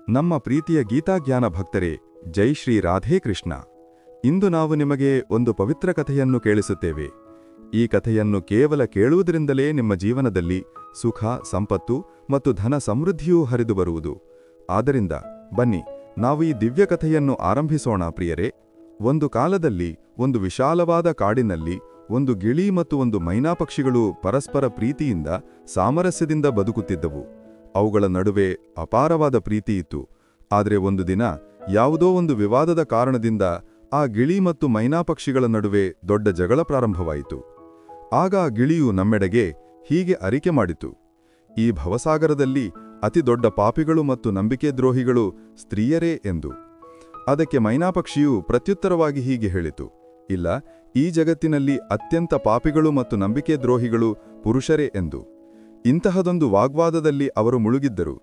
ನಮ್ಮ ಪ್ರೀತಿಯ ಗೀತಾಜ್ಞಾನ ಭಕ್ತರೇ, ಜೈ ಶ್ರೀ ರಾಧೇ ಕೃಷ್ಣ. ಇಂದು ನಾವು ನಿಮಗೆ ಒಂದು ಪವಿತ್ರ ಕಥೆಯನ್ನು ಕೇಳಿಸುತ್ತೇವೆ. ಈ ಕಥೆಯನ್ನು ಕೇವಲ ಕೇಳುವುದರಿಂದಲೇ ನಿಮ್ಮ ಜೀವನದಲ್ಲಿ ಸುಖ, ಸಂಪತ್ತು ಮತ್ತು ಧನ ಸಮೃದ್ಧಿಯೂ ಹರಿದು ಬರುವುದು. ಆದ್ದರಿಂದ ಬನ್ನಿ, ನಾವು ಈ ದಿವ್ಯ ಕಥೆಯನ್ನು ಆರಂಭಿಸೋಣ ಪ್ರಿಯರೇ. ಒಂದು ಕಾಲದಲ್ಲಿ ಒಂದು ವಿಶಾಲವಾದ ಕಾಡಿನಲ್ಲಿ ಒಂದು ಗಿಳಿ ಮತ್ತು ಒಂದು ಮೈನಾ ಪಕ್ಷಿಗಳು ಪರಸ್ಪರ ಪ್ರೀತಿಯಿಂದ ಸಾಮರಸ್ಯದಿಂದ ಬದುಕುತ್ತಿದ್ದವು. ಅವುಗಳ ನಡುವೆ ಅಪಾರವಾದ ಪ್ರೀತಿ ಇತ್ತು. ಆದರೆ ಒಂದು ದಿನ ಯಾವುದೋ ಒಂದು ವಿವಾದದ ಕಾರಣದಿಂದ ಆ ಗಿಳಿ ಮತ್ತು ಮೈನಾ ಪಕ್ಷಿಗಳ ನಡುವೆ ದೊಡ್ಡ ಜಗಳ ಪ್ರಾರಂಭವಾಯಿತು. ಆಗ ಆ ಗಿಳಿಯು ನಮ್ಮೆಡೆಗೆ ಹೀಗೆ ಅರಿಕೆ ಮಾಡಿತು: ಈ ಭವಸಾಗರದಲ್ಲಿ ಅತಿ ದೊಡ್ಡ ಪಾಪಿಗಳು ಮತ್ತು ನಂಬಿಕೆ ದ್ರೋಹಿಗಳು ಸ್ತ್ರೀಯರೇ ಎಂದು. ಅದಕ್ಕೆ ಮೈನಾ ಪಕ್ಷಿಯು ಪ್ರತ್ಯುತ್ತರವಾಗಿ ಹೀಗೆ ಹೇಳಿತು: ಇಲ್ಲ, ಈ ಜಗತ್ತಿನಲ್ಲಿ ಅತ್ಯಂತ ಪಾಪಿಗಳು ಮತ್ತು ನಂಬಿಕೆ ದ್ರೋಹಿಗಳು ಪುರುಷರೇ ಎಂದು. ಇಂತಹದೊಂದು ವಾಗ್ವಾದದಲ್ಲಿ ಅವರು ಮುಳುಗಿದ್ದರು.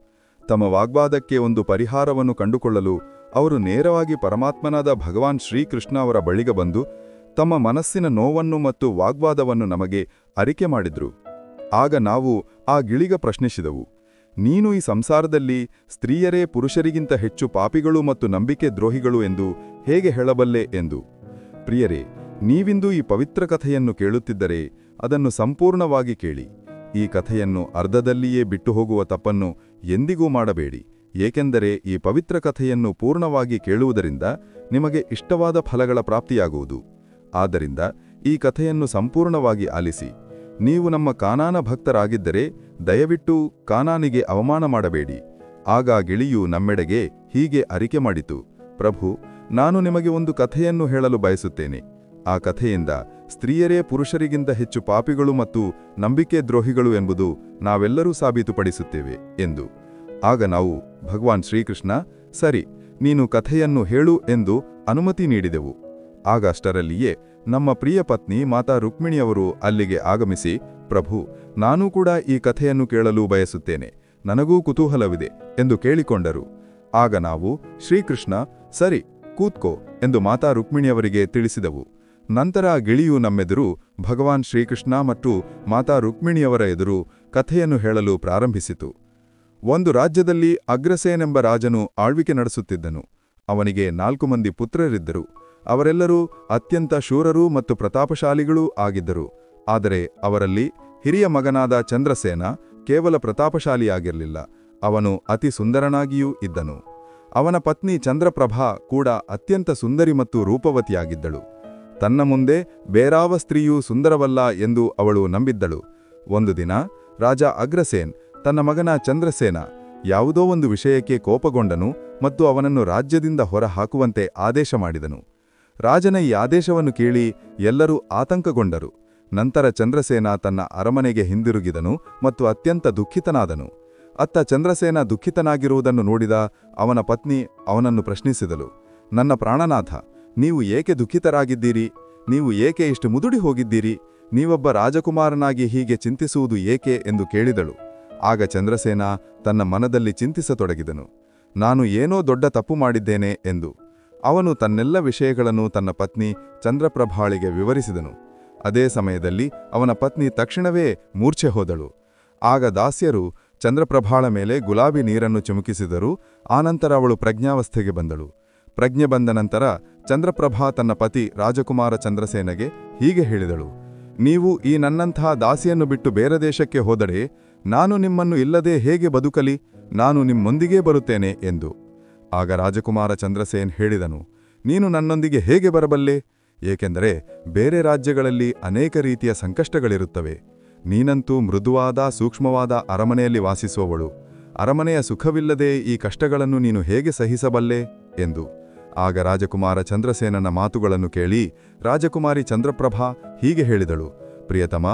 ತಮ್ಮ ವಾಗ್ವಾದಕ್ಕೆ ಒಂದು ಪರಿಹಾರವನ್ನು ಕಂಡುಕೊಳ್ಳಲು ಅವರು ನೇರವಾಗಿ ಪರಮಾತ್ಮನಾದ ಭಗವಾನ್ ಶ್ರೀಕೃಷ್ಣ ಅವರ ಬಳಿಗೆ ಬಂದು ತಮ್ಮ ಮನಸ್ಸಿನ ನೋವನ್ನು ಮತ್ತು ವಾಗ್ವಾದವನ್ನು ನಮಗೆ ಅರಿಕೆ ಮಾಡಿದ್ರು. ಆಗ ನಾವು ಆ ಗಿಳಿಗ ಪ್ರಶ್ನಿಸಿದೆವು: ನೀನು ಈ ಸಂಸಾರದಲ್ಲಿ ಸ್ತ್ರೀಯರೇ ಪುರುಷರಿಗಿಂತ ಹೆಚ್ಚು ಪಾಪಿಗಳು ಮತ್ತು ನಂಬಿಕೆ ದ್ರೋಹಿಗಳು ಎಂದು ಹೇಗೆ ಹೇಳಬಲ್ಲೆ ಎಂದು. ಪ್ರಿಯರೇ, ನೀವಿಂದು ಈ ಪವಿತ್ರ ಕಥೆಯನ್ನು ಕೇಳುತ್ತಿದ್ದರೆ ಅದನ್ನು ಸಂಪೂರ್ಣವಾಗಿ ಕೇಳಿ. ಈ ಕಥೆಯನ್ನು ಅರ್ಧದಲ್ಲಿಯೇ ಬಿಟ್ಟು ಹೋಗುವ ತಪ್ಪನ್ನು ಎಂದಿಗೂ ಮಾಡಬೇಡಿ, ಏಕೆಂದರೆ ಈ ಪವಿತ್ರ ಕಥೆಯನ್ನು ಪೂರ್ಣವಾಗಿ ಕೇಳುವುದರಿಂದ ನಿಮಗೆ ಇಷ್ಟವಾದ ಫಲಗಳ ಪ್ರಾಪ್ತಿಯಾಗುವುದು. ಆದ್ದರಿಂದ ಈ ಕಥೆಯನ್ನು ಸಂಪೂರ್ಣವಾಗಿ ಆಲಿಸಿ. ನೀವು ನಮ್ಮ ಕಾನಾನ ಭಕ್ತರಾಗಿದ್ದರೆ ದಯವಿಟ್ಟು ಕಾನಾನಿಗೆ ಅವಮಾನ ಮಾಡಬೇಡಿ. ಆಗ ಗಿಳಿಯು ನಮ್ಮೆಡೆಗೆ ಹೀಗೆ ಅರಿಕೆ ಮಾಡಿತು: ಪ್ರಭು, ನಾನು ನಿಮಗೆ ಒಂದು ಕಥೆಯನ್ನು ಹೇಳಲು ಬಯಸುತ್ತೇನೆ. ಆ ಕಥೆಯಿಂದ ಸ್ತ್ರೀಯರೇ ಪುರುಷರಿಗಿಂತ ಹೆಚ್ಚು ಪಾಪಿಗಳು ಮತ್ತು ನಂಬಿಕೆ ದ್ರೋಹಿಗಳು ಎಂಬುದು ನಾವೆಲ್ಲರೂ ಸಾಬೀತುಪಡಿಸುತ್ತೇವೆ ಎಂದು. ಆಗ ನಾವು ಭಗವಾನ್ ಶ್ರೀಕೃಷ್ಣ, ಸರಿ, ನೀನು ಕಥೆಯನ್ನು ಹೇಳು ಎಂದು ಅನುಮತಿ ನೀಡಿದೆವು. ಆಗ ಅಷ್ಟರಲ್ಲಿಯೇ ನಮ್ಮ ಪ್ರಿಯ ಪತ್ನಿ ಮಾತಾ ರುಕ್ಮಿಣಿಯವರು ಅಲ್ಲಿಗೆ ಆಗಮಿಸಿ, ಪ್ರಭು, ನಾನೂ ಕೂಡ ಈ ಕಥೆಯನ್ನು ಕೇಳಲು ಬಯಸುತ್ತೇನೆ, ನನಗೂ ಕುತೂಹಲವಿದೆ ಎಂದು ಕೇಳಿಕೊಂಡರು. ಆಗ ನಾವು ಶ್ರೀಕೃಷ್ಣ, ಸರಿ, ಕೂತ್ಕೋ ಎಂದು ಮಾತಾ ರುಕ್ಮಿಣಿಯವರಿಗೆ ತಿಳಿಸಿದೆವು. ನಂತರ ಗಿಳಿಯು ನಮ್ಮೆದುರು ಭಗವಾನ್ ಶ್ರೀಕೃಷ್ಣ ಮತ್ತು ಮಾತಾ ರುಕ್ಮಿಣಿಯವರ ಎದುರು ಕಥೆಯನ್ನು ಹೇಳಲು ಪ್ರಾರಂಭಿಸಿತು. ಒಂದು ರಾಜ್ಯದಲ್ಲಿ ಅಗ್ರಸೇನೆಂಬ ರಾಜನು ಆಳ್ವಿಕೆ ನಡೆಸುತ್ತಿದ್ದನು. ಅವನಿಗೆ 4 ಮಂದಿ ಪುತ್ರರಿದ್ದರು. ಅವರೆಲ್ಲರೂ ಅತ್ಯಂತ ಶೂರರೂ ಮತ್ತು ಪ್ರತಾಪಶಾಲಿಗಳೂ ಆಗಿದ್ದರು. ಆದರೆ ಅವರಲ್ಲಿ ಹಿರಿಯ ಮಗನಾದ ಚಂದ್ರಸೇನ ಕೇವಲ ಪ್ರತಾಪಶಾಲಿಯಾಗಿರಲಿಲ್ಲ, ಅವನು ಅತಿ ಸುಂದರನಾಗಿಯೂ ಇದ್ದನು. ಅವನ ಪತ್ನಿ ಚಂದ್ರಪ್ರಭಾ ಕೂಡ ಅತ್ಯಂತ ಸುಂದರಿ ಮತ್ತು ರೂಪವತಿಯಾಗಿದ್ದಳು. ತನ್ನ ಮುಂದೆ ಬೇರಾವ ಸ್ತ್ರೀಯೂ ಸುಂದರವಲ್ಲ ಎಂದು ಅವಳು ನಂಬಿದ್ದಳು. ಒಂದು ದಿನ ರಾಜ ಅಗ್ರಸೇನ್ ತನ್ನ ಮಗನ ಚಂದ್ರಸೇನ ಯಾವುದೋ ಒಂದು ವಿಷಯಕ್ಕೆ ಕೋಪಗೊಂಡನು ಮತ್ತು ಅವನನ್ನು ರಾಜ್ಯದಿಂದ ಹೊರ ಹಾಕುವಂತೆ ಆದೇಶ ಮಾಡಿದನು. ರಾಜನ ಈ ಆದೇಶವನ್ನು ಕೇಳಿ ಎಲ್ಲರೂ ಆತಂಕಗೊಂಡರು. ನಂತರ ಚಂದ್ರಸೇನ ತನ್ನ ಅರಮನೆಗೆ ಹಿಂದಿರುಗಿದನು ಮತ್ತು ಅತ್ಯಂತ ದುಃಖಿತನಾದನು. ಅತ್ತ ಚಂದ್ರಸೇನ ದುಃಖಿತನಾಗಿರುವುದನ್ನು ನೋಡಿದ ಅವನ ಪತ್ನಿ ಅವನನ್ನು ಪ್ರಶ್ನಿಸಿದಳು: ನನ್ನ ಪ್ರಾಣನಾಥ, ನೀವು ಏಕೆ ದುಃಖಿತರಾಗಿದ್ದೀರಿ? ನೀವು ಏಕೆ ಇಷ್ಟು ಮುದುಡಿ ಹೋಗಿದ್ದೀರಿ? ನೀವೊಬ್ಬ ರಾಜಕುಮಾರನಾಗಿ ಹೀಗೆ ಚಿಂತಿಸುವುದು ಏಕೆ ಎಂದು ಕೇಳಿದಳು. ಆಗ ಚಂದ್ರಸೇನ ತನ್ನ ಮನದಲ್ಲಿ ಚಿಂತಿಸತೊಡಗಿದನು: ನಾನು ಏನೋ ದೊಡ್ಡ ತಪ್ಪು ಮಾಡಿದ್ದೇನೆ ಎಂದು. ಅವನು ತನ್ನೆಲ್ಲ ವಿಷಯಗಳನ್ನು ತನ್ನ ಪತ್ನಿ ಚಂದ್ರಪ್ರಭಾಳಿಗೆ ವಿವರಿಸಿದನು. ಅದೇ ಸಮಯದಲ್ಲಿ ಅವನ ಪತ್ನಿ ತಕ್ಷಣವೇ ಮೂರ್ಛೆ ಹೋದಳು. ಆಗ ದಾಸ್ಯರು ಚಂದ್ರಪ್ರಭಾಳ ಮೇಲೆ ಗುಲಾಬಿ ನೀರನ್ನು ಚಿಮುಕಿಸಿದರು. ಆನಂತರ ಅವಳು ಪ್ರಜ್ಞಾವಸ್ಥೆಗೆ ಬಂದಳು. ಪ್ರಜ್ಞೆ ಬಂದ ನಂತರ ಚಂದ್ರಪ್ರಭಾ ತನ್ನ ಪತಿ ರಾಜಕುಮಾರ ಚಂದ್ರಸೇನಗೆ ಹೀಗೆ ಹೇಳಿದಳು: ನೀವು ಈ ನನ್ನಂಥ ದಾಸಿಯನ್ನು ಬಿಟ್ಟು ಬೇರೆ ದೇಶಕ್ಕೆ ಹೋದರೆ ನಾನು ನಿಮ್ಮನ್ನು ಇಲ್ಲದೆ ಹೇಗೆ ಬದುಕಲಿ? ನಾನು ನಿಮ್ಮೊಂದಿಗೇ ಬರುತ್ತೇನೆ ಎಂದು. ಆಗ ರಾಜಕುಮಾರ ಚಂದ್ರಸೇನ್ ಹೇಳಿದನು: ನೀನು ನನ್ನೊಂದಿಗೆ ಹೇಗೆ ಬರಬಲ್ಲೆ? ಏಕೆಂದರೆ ಬೇರೆ ರಾಜ್ಯಗಳಲ್ಲಿ ಅನೇಕ ರೀತಿಯ ಸಂಕಷ್ಟಗಳಿರುತ್ತವೆ. ನೀನಂತೂ ಮೃದುವಾದ ಸೂಕ್ಷ್ಮವಾದ ಅರಮನೆಯಲ್ಲಿ ವಾಸಿಸುವವಳು. ಅರಮನೆಯ ಸುಖವಿಲ್ಲದೆ ಈ ಕಷ್ಟಗಳನ್ನು ನೀನು ಹೇಗೆ ಸಹಿಸಬಲ್ಲೆ ಎಂದು. ಆಗ ರಾಜಕುಮಾರ ಚಂದ್ರಸೇನನ ಮಾತುಗಳನ್ನು ಕೇಳಿ ರಾಜಕುಮಾರಿ ಚಂದ್ರಪ್ರಭಾ ಹೀಗೆ ಹೇಳಿದಳು: ಪ್ರಿಯತಮ,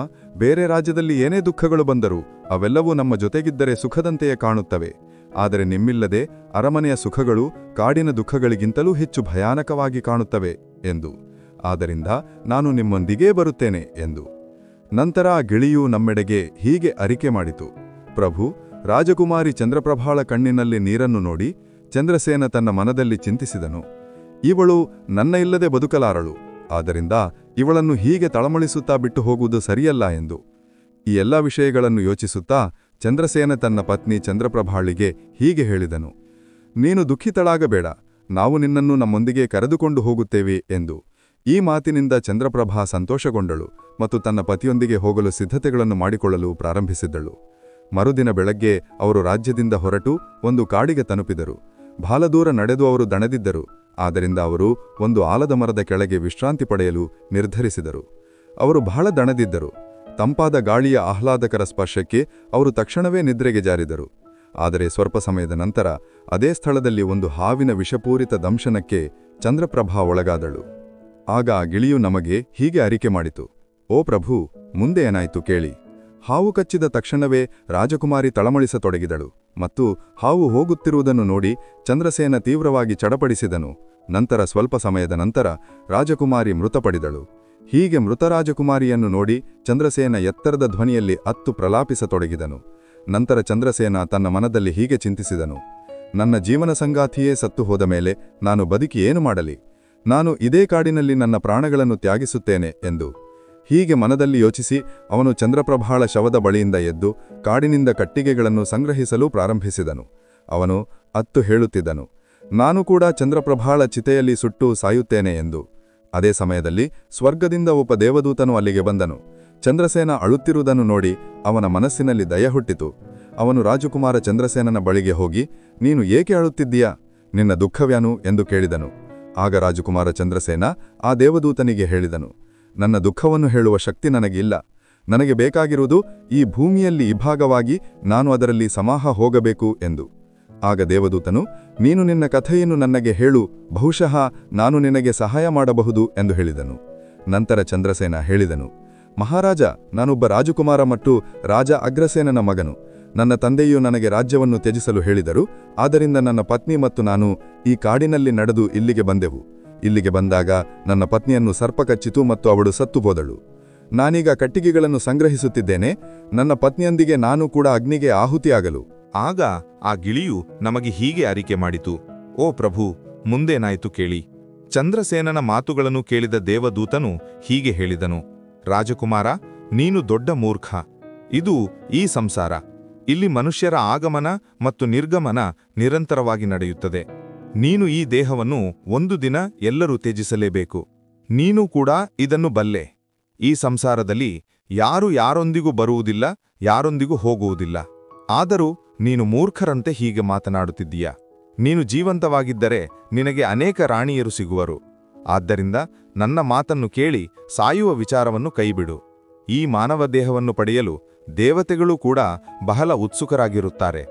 ಬೇರೆ ರಾಜ್ಯದಲ್ಲಿ ಏನೇ ದುಃಖಗಳು ಬಂದರೂ ಅವೆಲ್ಲವೂ ನಮ್ಮ ಜೊತೆಗಿದ್ದರೆ ಸುಖದಂತೆಯೇ ಕಾಣುತ್ತವೆ. ಆದರೆ ನಿಮ್ಮಿಲ್ಲದೆ ಅರಮನೆಯ ಸುಖಗಳು ಕಾಡಿನ ದುಃಖಗಳಿಗಿಂತಲೂ ಹೆಚ್ಚು ಭಯಾನಕವಾಗಿ ಕಾಣುತ್ತವೆ ಎಂದು. ಆದ್ದರಿಂದ ನಾನು ನಿಮ್ಮೊಂದಿಗೇ ಬರುತ್ತೇನೆ ಎಂದು. ನಂತರ ಆ ಗಿಳಿಯು ನಮ್ಮೆಡೆಗೆ ಹೀಗೆ ಅರಿಕೆ ಮಾಡಿತು: ಪ್ರಭು, ರಾಜಕುಮಾರಿ ಚಂದ್ರಪ್ರಭಾಳ ಕಣ್ಣಿನಲ್ಲಿ ನೀರನ್ನು ನೋಡಿ ಚಂದ್ರಸೇನ ತನ್ನ ಮನದಲ್ಲಿ ಚಿಂತಿಸಿದನು: ಇವಳು ನನ್ನ ಇಲ್ಲದೆ ಬದುಕಲಾರಳು, ಆದ್ದರಿಂದ ಇವಳನ್ನು ಹೀಗೆ ತಳಮಳಿಸುತ್ತಾ ಬಿಟ್ಟು ಹೋಗುವುದು ಸರಿಯಲ್ಲ ಎಂದು. ಈ ಎಲ್ಲ ವಿಷಯಗಳನ್ನು ಯೋಚಿಸುತ್ತಾ ಚಂದ್ರಸೇನ ತನ್ನ ಪತ್ನಿ ಚಂದ್ರಪ್ರಭಾಳಿಗೆ ಹೀಗೆ ಹೇಳಿದನು: ನೀನು ದುಃಖಿತಳಾಗಬೇಡ, ನಾವು ನಿನ್ನನ್ನು ನಮ್ಮೊಂದಿಗೆ ಕರೆದುಕೊಂಡು ಹೋಗುತ್ತೇವೆ ಎಂದು. ಈ ಮಾತಿನಿಂದ ಚಂದ್ರಪ್ರಭಾ ಸಂತೋಷಗೊಂಡಳು ಮತ್ತು ತನ್ನ ಪತಿಯೊಂದಿಗೆ ಹೋಗಲು ಸಿದ್ಧತೆಗಳನ್ನು ಮಾಡಿಕೊಳ್ಳಲು ಪ್ರಾರಂಭಿಸಿದ್ದಳು. ಮರುದಿನ ಬೆಳಗ್ಗೆ ಅವರು ರಾಜ್ಯದಿಂದ ಹೊರಟು ಒಂದು ಕಾಡಿಗೆ ತಲುಪಿದರು. ಬಹಳ ದೂರ ನಡೆದು ಅವರು ದಣದಿದ್ದರು. ಆದ್ದರಿಂದ ಅವರು ಒಂದು ಆಲದ ಮರದ ಕೆಳಗೆ ವಿಶ್ರಾಂತಿ ಪಡೆಯಲು ನಿರ್ಧರಿಸಿದರು. ಅವರು ಬಹಳ ದಣದಿದ್ದರು. ತಂಪಾದ ಗಾಳಿಯ ಆಹ್ಲಾದಕರ ಸ್ಪರ್ಶಕ್ಕೆ ಅವರು ತಕ್ಷಣವೇ ನಿದ್ರೆಗೆ ಜಾರಿದರು. ಆದರೆ ಸ್ವಲ್ಪ ಸಮಯದ ನಂತರ ಅದೇ ಸ್ಥಳದಲ್ಲಿ ಒಂದು ಹಾವಿನ ವಿಷಪೂರಿತ ದಂಶನಕ್ಕೆ ಚಂದ್ರಪ್ರಭಾ ಒಳಗಾದಳು. ಆಗ ಆ ಗಿಳಿಯು ನಮಗೆ ಹೀಗೆ ಅರಿಕೆ ಮಾಡಿತು: ಓ ಪ್ರಭು, ಮುಂದೆ ಏನಾಯಿತು ಕೇಳಿ. ಹಾವು ಕಚ್ಚಿದ ತಕ್ಷಣವೇ ರಾಜಕುಮಾರಿ ತಳಮಳಿಸತೊಡಗಿದಳು ಮತ್ತು ಹಾವು ಹೋಗುತ್ತಿರುವುದನ್ನು ನೋಡಿ ಚಂದ್ರಸೇನ ತೀವ್ರವಾಗಿ ಚಡಪಡಿಸಿದನು. ನಂತರ ಸ್ವಲ್ಪ ಸಮಯದ ನಂತರ ರಾಜಕುಮಾರಿ ಮೃತಪಡಿದಳು. ಹೀಗೆ ಮೃತ ರಾಜಕುಮಾರಿಯನ್ನು ನೋಡಿ ಚಂದ್ರಸೇನ ಎತ್ತರದ ಧ್ವನಿಯಲ್ಲಿ ಅತ್ತು ಪ್ರಲಾಪಿಸತೊಡಗಿದನು. ನಂತರ ಚಂದ್ರಸೇನ ತನ್ನ ಮನದಲ್ಲಿ ಹೀಗೆ ಚಿಂತಿಸಿದನು: ನನ್ನ ಜೀವನ ಸಂಗಾತಿಯೇ ಸತ್ತು ಹೋದ ಮೇಲೆ ನಾನು ಬದುಕಿ ಏನು ಮಾಡಲಿ? ನಾನು ಇದೇ ಕಾಡಿನಲ್ಲಿ ನನ್ನ ಪ್ರಾಣಗಳನ್ನು ತ್ಯಾಗಿಸುತ್ತೇನೆ ಎಂದು. ಹೀಗೆ ಮನದಲ್ಲಿ ಯೋಚಿಸಿ ಅವನು ಚಂದ್ರಪ್ರಭಾಳ ಶವದ ಬಳಿಯಿಂದ ಎದ್ದು ಕಾಡಿನಿಂದ ಕಟ್ಟಿಗೆಗಳನ್ನು ಸಂಗ್ರಹಿಸಲು ಪ್ರಾರಂಭಿಸಿದನು. ಅವನು ಅತ್ತು ಹೇಳುತ್ತಿದ್ದನು: ನಾನು ಕೂಡ ಚಂದ್ರಪ್ರಭಾಳ ಚಿತೆಯಲ್ಲಿ ಸುಟ್ಟು ಸಾಯುತ್ತೇನೆ ಎಂದು. ಅದೇ ಸಮಯದಲ್ಲಿ ಸ್ವರ್ಗದಿಂದ ಒಬ್ಬ ದೇವದೂತನು ಅಲ್ಲಿಗೆ ಬಂದನು. ಚಂದ್ರಸೇನ ಅಳುತ್ತಿರುವುದನ್ನು ನೋಡಿ ಅವನ ಮನಸ್ಸಿನಲ್ಲಿ ದಯ ಹುಟ್ಟಿತು. ಅವನು ರಾಜಕುಮಾರ ಚಂದ್ರಸೇನನ ಬಳಿಗೆ ಹೋಗಿ, ನೀನು ಏಕೆ ಅಳುತ್ತಿದ್ದೀಯಾ? ನಿನ್ನ ದುಃಖವ್ಯಾನು ಎಂದು ಕೇಳಿದನು. ಆಗ ರಾಜಕುಮಾರ ಚಂದ್ರಸೇನ ಆ ದೇವದೂತನಿಗೆ ಹೇಳಿದನು: ನನ್ನ ದುಃಖವನ್ನು ಹೇಳುವ ಶಕ್ತಿ ನನಗಿಲ್ಲ. ನನಗೆ ಬೇಕಾಗಿರುವುದು ಈ ಭೂಮಿಯಲ್ಲಿ ಇಭಾಗವಾಗಿ ನಾನು ಅದರಲ್ಲಿ ಸಮಾಹ ಹೋಗಬೇಕು ಎಂದು. ಆಗ ದೇವದೂತನು, ನೀನು ನಿನ್ನ ಕಥೆಯನ್ನು ನನಗೆ ಹೇಳು, ಬಹುಶಃ ನಾನು ನಿನಗೆ ಸಹಾಯ ಮಾಡಬಹುದು ಎಂದು ಹೇಳಿದನು. ನಂತರ ಚಂದ್ರಸೇನ ಹೇಳಿದನು: ಮಹಾರಾಜ, ನಾನೊಬ್ಬ ರಾಜಕುಮಾರ ಮತ್ತು ರಾಜ ಅಗ್ರಸೇನನ ಮಗನು. ನನ್ನ ತಂದೆಯು ನನಗೆ ರಾಜ್ಯವನ್ನು ತ್ಯಜಿಸಲು ಹೇಳಿದರು. ಆದ್ದರಿಂದ ನನ್ನ ಪತ್ನಿ ಮತ್ತು ನಾನು ಈ ಕಾಡಿನಲ್ಲಿ ನಡೆದು ಇಲ್ಲಿಗೆ ಬಂದೆವು. ಇಲ್ಲಿಗೆ ಬಂದಾಗ ನನ್ನ ಪತ್ನಿಯನ್ನು ಸರ್ಪ ಕಚ್ಚಿತು ಮತ್ತು ಅವಳು ಸತ್ತುಹೋದಳು. ನಾನೀಗ ಕಟ್ಟಿಗೆಗಳನ್ನು ಸಂಗ್ರಹಿಸುತ್ತಿದ್ದೇನೆ. ನನ್ನ ಪತ್ನಿಯೊಂದಿಗೆ ನಾನು ಕೂಡ ಅಗ್ನಿಗೆ ಆಹುತಿಯಾಗಲು. ಆಗ ಆ ಗಿಳಿಯು ನಮಗೆ ಹೀಗೆ ಅರಿಕೆ ಮಾಡಿತು: ಓ ಪ್ರಭು, ಮುಂದೇನಾಯಿತು ಕೇಳಿ. ಚಂದ್ರಸೇನನ ಮಾತುಗಳನ್ನು ಕೇಳಿದ ದೇವದೂತನು ಹೀಗೆ ಹೇಳಿದನು: ರಾಜಕುಮಾರ, ನೀನು ದೊಡ್ಡ ಮೂರ್ಖ. ಇದು ಈ ಸಂಸಾರ. ಇಲ್ಲಿ ಮನುಷ್ಯರ ಆಗಮನ ಮತ್ತು ನಿರ್ಗಮನ ನಿರಂತರವಾಗಿ ನಡೆಯುತ್ತದೆ. ನೀನು ಈ ದೇಹವನ್ನು ಒಂದು ದಿನ ಎಲ್ಲರೂ ತ್ಯಜಿಸಲೇಬೇಕು. ನೀನು ಕೂಡ ಇದನ್ನು ಬಲ್ಲೆ. ಈ ಸಂಸಾರದಲ್ಲಿ ಯಾರು ಯಾರೊಂದಿಗೂ ಬರುವುದಿಲ್ಲ, ಯಾರೊಂದಿಗೂ ಹೋಗುವುದಿಲ್ಲ. ಆದರೂ ನೀನು ಮೂರ್ಖರಂತೆ ಹೀಗೆ ಮಾತನಾಡುತ್ತಿದ್ದೀಯ. ನೀನು ಜೀವಂತವಾಗಿದ್ದರೆ ನಿನಗೆ ಅನೇಕ ರಾಣಿಯರು ಸಿಗುವರು. ಆದ್ದರಿಂದ ನನ್ನ ಮಾತನ್ನು ಕೇಳಿ ಸಾಯುವ ವಿಚಾರವನ್ನು ಕೈಬಿಡು. ಈ ಮಾನವ ದೇಹವನ್ನು ಪಡೆಯಲು ದೇವತೆಗಳು ಕೂಡ ಬಹಳ ಉತ್ಸುಕರಾಗಿರುತ್ತಾರೆ.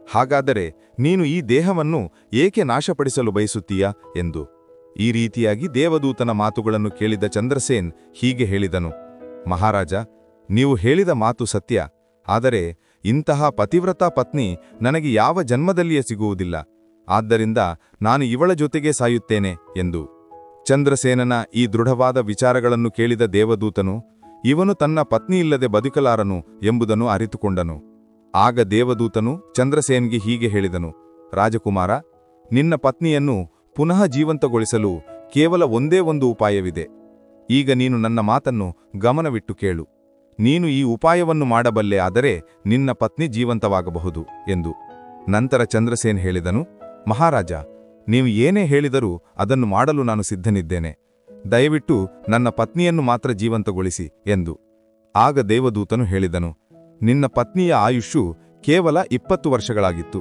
ಹಾಗಾದರೆ ನೀನು ಈ ದೇಹವನ್ನು ಏಕೆ ನಾಶಪಡಿಸಲು ಬಯಸುತ್ತೀಯಾ ಎಂದು. ಈ ರೀತಿಯಾಗಿ ದೇವದೂತನ ಮಾತುಗಳನ್ನು ಕೇಳಿದ ಚಂದ್ರಸೇನ್ ಹೀಗೆ ಹೇಳಿದನು: ಮಹಾರಾಜ, ನೀವು ಹೇಳಿದ ಮಾತು ಸತ್ಯ. ಆದರೆ ಇಂತಹ ಪತಿವ್ರತಾ ಪತ್ನಿ ನನಗೆ ಯಾವ ಜನ್ಮದಲ್ಲಿಯೇ ಸಿಗುವುದಿಲ್ಲ. ಆದ್ದರಿಂದ ನಾನು ಇವಳ ಜೊತೆಗೆ ಸಾಯುತ್ತೇನೆ ಎಂದು. ಚಂದ್ರಸೇನನ ಈ ದೃಢವಾದ ವಿಚಾರಗಳನ್ನು ಕೇಳಿದ ದೇವದೂತನು ಇವನು ತನ್ನ ಪತ್ನಿಯಿಲ್ಲದೆ ಬದುಕಲಾರನು ಎಂಬುದನ್ನು ಅರಿತುಕೊಂಡನು. ಆಗ ದೇವದೂತನು ಚಂದ್ರಸೇನ್ಗೆ ಹೀಗೆ ಹೇಳಿದನು: ರಾಜಕುಮಾರ, ನಿನ್ನ ಪತ್ನಿಯನ್ನು ಪುನಃ ಜೀವಂತಗೊಳಿಸಲು ಕೇವಲ ಒಂದೇ ಒಂದು ಉಪಾಯವಿದೆ. ಈಗ ನೀನು ನನ್ನ ಮಾತನ್ನು ಗಮನವಿಟ್ಟು ಕೇಳು. ನೀನು ಈ ಉಪಾಯವನ್ನು ಮಾಡಬಲ್ಲೆ, ಆದರೆ ನಿನ್ನ ಪತ್ನಿ ಜೀವಂತವಾಗಬಹುದು ಎಂದು. ನಂತರ ಚಂದ್ರಸೇನ್ ಹೇಳಿದನು: ಮಹಾರಾಜ, ನೀವು ಏನೇ ಹೇಳಿದರೂ ಅದನ್ನು ಮಾಡಲು ನಾನು ಸಿದ್ಧನಿದ್ದೇನೆ. ದಯವಿಟ್ಟು ನನ್ನ ಪತ್ನಿಯನ್ನು ಮಾತ್ರ ಜೀವಂತಗೊಳಿಸಿ ಎಂದು. ಆಗ ದೇವದೂತನು ಹೇಳಿದನು: ನಿನ್ನ ಪತ್ನಿಯ ಆಯುಷ್ಯು ಕೇವಲ 20 ವರ್ಷಗಳಾಗಿತ್ತು.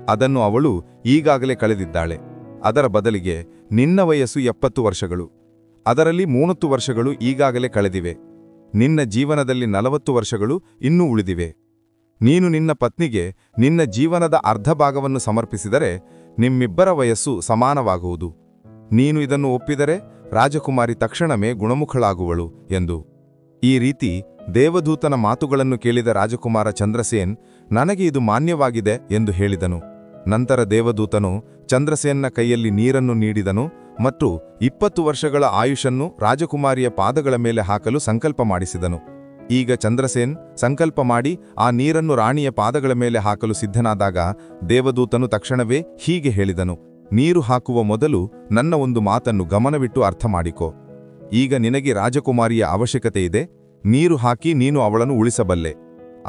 ಅದನ್ನು ಅವಳು ಈಗಾಗಲೇ ಕಳೆದಿದ್ದಾಳೆ. ಅದರ ಬದಲಿಗೆ ನಿನ್ನ ವಯಸ್ಸು 70 ವರ್ಷಗಳು. ಅದರಲ್ಲಿ 30 ವರ್ಷಗಳು ಈಗಾಗಲೇ ಕಳೆದಿವೆ. ನಿನ್ನ ಜೀವನದಲ್ಲಿ 40 ವರ್ಷಗಳು ಇನ್ನೂ ಉಳಿದಿವೆ. ನೀನು ನಿನ್ನ ಪತ್ನಿಗೆ ನಿನ್ನ ಜೀವನದ ಅರ್ಧ ಭಾಗವನ್ನು ಸಮರ್ಪಿಸಿದರೆ ನಿಮ್ಮಿಬ್ಬರ ವಯಸ್ಸು ಸಮಾನವಾಗುವುದು. ನೀನು ಇದನ್ನು ಒಪ್ಪಿದರೆ ರಾಜಕುಮಾರಿ ತಕ್ಷಣವೇ ಗುಣಮುಖಳಾಗುವಳು ಎಂದು. ಈ ರೀತಿ ದೇವದೂತನ ಮಾತುಗಳನ್ನು ಕೇಳಿದ ರಾಜಕುಮಾರ ಚಂದ್ರಸೇನ್ ನನಗೆ ಇದು ಮಾನ್ಯವಾಗಿದೆ ಎಂದು ಹೇಳಿದನು. ನಂತರ ದೇವದೂತನು ಚಂದ್ರಸೇನ್ನ ಕೈಯಲ್ಲಿ ನೀರನ್ನು ನೀಡಿದನು ಮತ್ತು 20 ವರ್ಷಗಳ ಆಯುಷನ್ನು ರಾಜಕುಮಾರಿಯ ಪಾದಗಳ ಮೇಲೆ ಹಾಕಲು ಸಂಕಲ್ಪ ಮಾಡಿಸಿದನು. ಈಗ ಚಂದ್ರಸೇನ್ ಸಂಕಲ್ಪ ಮಾಡಿ ಆ ನೀರನ್ನು ರಾಣಿಯ ಪಾದಗಳ ಮೇಲೆ ಹಾಕಲು ಸಿದ್ಧನಾದಾಗ ದೇವದೂತನು ತಕ್ಷಣವೇ ಹೀಗೆ ಹೇಳಿದನು: ನೀರು ಹಾಕುವ ಮೊದಲು ನನ್ನ ಒಂದು ಮಾತನ್ನು ಗಮನವಿಟ್ಟು ಅರ್ಥ ಮಾಡಿಕೋ. ಈಗ ನಿನಗೆ ರಾಜಕುಮಾರಿಯ ಅವಶ್ಯಕತೆ ಇದೆ. ನೀರು ಹಾಕಿ ನೀನು ಅವಳನ್ನು ಉಳಿಸಬಲ್ಲೆ.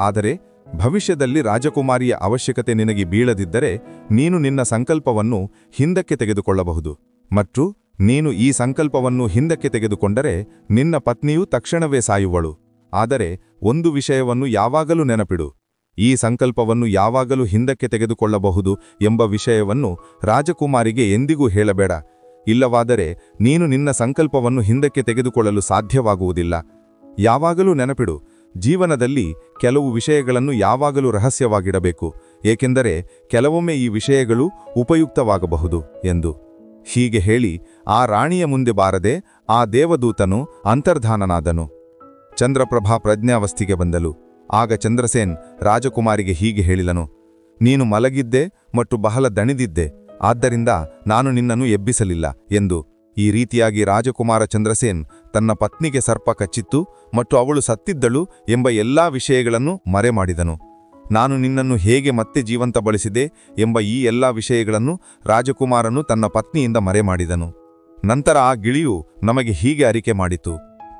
ಆದರೆ ಭವಿಷ್ಯದಲ್ಲಿ ರಾಜಕುಮಾರಿಯ ಅವಶ್ಯಕತೆ ನಿನಗೆ ಬೀಳದಿದ್ದರೆ ನೀನು ನಿನ್ನ ಸಂಕಲ್ಪವನ್ನು ಹಿಂದಕ್ಕೆ ತೆಗೆದುಕೊಳ್ಳಬಹುದು. ಮತ್ತು ನೀನು ಈ ಸಂಕಲ್ಪವನ್ನು ಹಿಂದಕ್ಕೆ ತೆಗೆದುಕೊಂಡರೆ ನಿನ್ನ ಪತ್ನಿಯು ತಕ್ಷಣವೇ ಸಾಯುವಳು. ಆದರೆ ಒಂದು ವಿಷಯವನ್ನು ಯಾವಾಗಲೂ ನೆನಪಿಡು, ಈ ಸಂಕಲ್ಪವನ್ನು ಯಾವಾಗಲೂ ಹಿಂದಕ್ಕೆ ತೆಗೆದುಕೊಳ್ಳಬಹುದು ಎಂಬ ವಿಷಯವನ್ನು ರಾಜಕುಮಾರಿಗೆ ಎಂದಿಗೂ ಹೇಳಬೇಡ. ಇಲ್ಲವಾದರೆ ನೀನು ನಿನ್ನ ಸಂಕಲ್ಪವನ್ನು ಹಿಂದಕ್ಕೆ ತೆಗೆದುಕೊಳ್ಳಲು ಸಾಧ್ಯವಾಗುವುದಿಲ್ಲ. ಯಾವಾಗಲೂ ನೆನಪಿಡು, ಜೀವನದಲ್ಲಿ ಕೆಲವು ವಿಷಯಗಳನ್ನು ಯಾವಾಗಲೂ ರಹಸ್ಯವಾಗಿಡಬೇಕು, ಏಕೆಂದರೆ ಕೆಲವೊಮ್ಮೆ ಈ ವಿಷಯಗಳು ಉಪಯುಕ್ತವಾಗಬಹುದು ಎಂದು. ಹೀಗೆ ಹೇಳಿ ಆ ರಾಣಿಯ ಮುಂದೆ ಬಾರದೆ ಆ ದೇವದೂತನು ಅಂತರ್ಧಾನನಾದನು. ಚಂದ್ರಪ್ರಭಾ ಪ್ರಜ್ಞಾವಸ್ಥೆಗೆ ಬಂದಳು. ಆಗ ಚಂದ್ರಸೇನ್ ರಾಜಕುಮಾರಿಗೆ ಹೀಗೆ ಹೇಳಿದನು, ನೀನು ಮಲಗಿದ್ದೆ ಮತ್ತು ಬಹಳ ದಣಿದಿದ್ದೆ, ಆದ್ದರಿಂದ ನಾನು ನಿನ್ನನ್ನು ಎಬ್ಬಿಸಲಿಲ್ಲ ಎಂದು. ಈ ರೀತಿಯಾಗಿ ರಾಜಕುಮಾರ ಚಂದ್ರಸೇನ್ ತನ್ನ ಪತ್ನಿಗೆ ಸರ್ಪ ಕಚ್ಚಿತ್ತು ಮತ್ತು ಅವಳು ಸತ್ತಿದ್ದಳು ಎಂಬ ಎಲ್ಲಾ ವಿಷಯಗಳನ್ನು ಮರೆಮಾಡಿದನು. ನಾನು ನಿನ್ನನ್ನು ಹೇಗೆ ಮತ್ತೆ ಜೀವಂತಗೊಳಿಸಿದೆ ಎಂಬ ಈ ಎಲ್ಲಾ ವಿಷಯಗಳನ್ನು ರಾಜಕುಮಾರನು ತನ್ನ ಪತ್ನಿಯಿಂದ ಮರೆಮಾಡಿದನು. ನಂತರ ಆ ಗಿಳಿಯು ನಮಗೆ ಹೀಗೆ ಅರಿಕೆ ಮಾಡಿತು,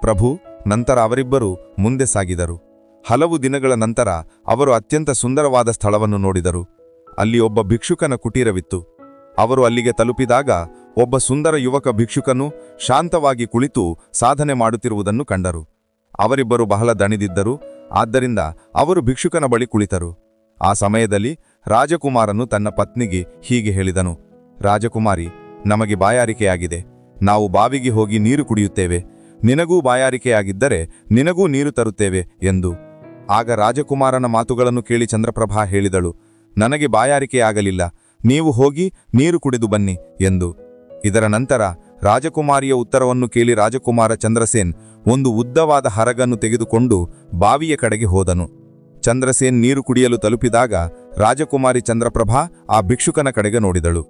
ಪ್ರಭು. ನಂತರ ಅವರಿಬ್ಬರು ಮುಂದೆ ಸಾಗಿದರು. ಹಲವು ದಿನಗಳ ನಂತರ ಅವರು ಅತ್ಯಂತ ಸುಂದರವಾದ ಸ್ಥಳವನ್ನು ನೋಡಿದರು. ಅಲ್ಲಿ ಒಬ್ಬ ಭಿಕ್ಷುಕನ ಕುಟೀರವಿತ್ತು. ಅವರು ಅಲ್ಲಿಗೆ ತಲುಪಿದಾಗ ಒಬ್ಬ ಸುಂದರ ಯುವಕ ಭಿಕ್ಷುಕನು ಶಾಂತವಾಗಿ ಕುಳಿತು ಸಾಧನೆ ಮಾಡುತ್ತಿರುವುದನ್ನು ಕಂಡರು. ಅವರಿಬ್ಬರು ಬಹಳ ದಣಿದಿದ್ದರು, ಆದ್ದರಿಂದ ಅವರು ಭಿಕ್ಷುಕನ ಬಳಿ ಕುಳಿತರು. ಆ ಸಮಯದಲ್ಲಿ ರಾಜಕುಮಾರನು ತನ್ನ ಪತ್ನಿಗೆ ಹೀಗೆ ಹೇಳಿದನು, ರಾಜಕುಮಾರಿ, ನಮಗೆ ಬಾಯಾರಿಕೆಯಾಗಿದೆ, ನಾವು ಬಾವಿಗೆ ಹೋಗಿ ನೀರು ಕುಡಿಯುತ್ತೇವೆ, ನಿನಗೂ ಬಾಯಾರಿಕೆಯಾಗಿದ್ದರೆ ನಿನಗೂ ನೀರು ತರುತ್ತೇವೆ ಎಂದು. ಆಗ ರಾಜಕುಮಾರನ ಮಾತುಗಳನ್ನು ಕೇಳಿ ಚಂದ್ರಪ್ರಭಾ ಹೇಳಿದಳು, ನನಗೆ ಬಾಯಾರಿಕೆಯಾಗಲಿಲ್ಲ, ನೀವು ಹೋಗಿ ನೀರು ಕುಡಿದು ಬನ್ನಿ ಎಂದು. ಇದರ ನಂತರ ರಾಜಕುಮಾರಿಯ ಉತ್ತರವನ್ನು ಕೇಳಿ ರಾಜಕುಮಾರ ಚಂದ್ರಸೇನ್ ಒಂದು ಉದ್ದವಾದ ಹರಗನ್ನು ತೆಗೆದುಕೊಂಡು ಬಾವಿಯ ಕಡೆಗೆ ಹೋದನು. ಚಂದ್ರಸೇನ್ ನೀರು ಕುಡಿಯಲು ತಲುಪಿದಾಗ ರಾಜಕುಮಾರಿ ಚಂದ್ರಪ್ರಭಾ ಆ ಭಿಕ್ಷುಕನ ಕಡೆಗೆ ನೋಡಿದಳು.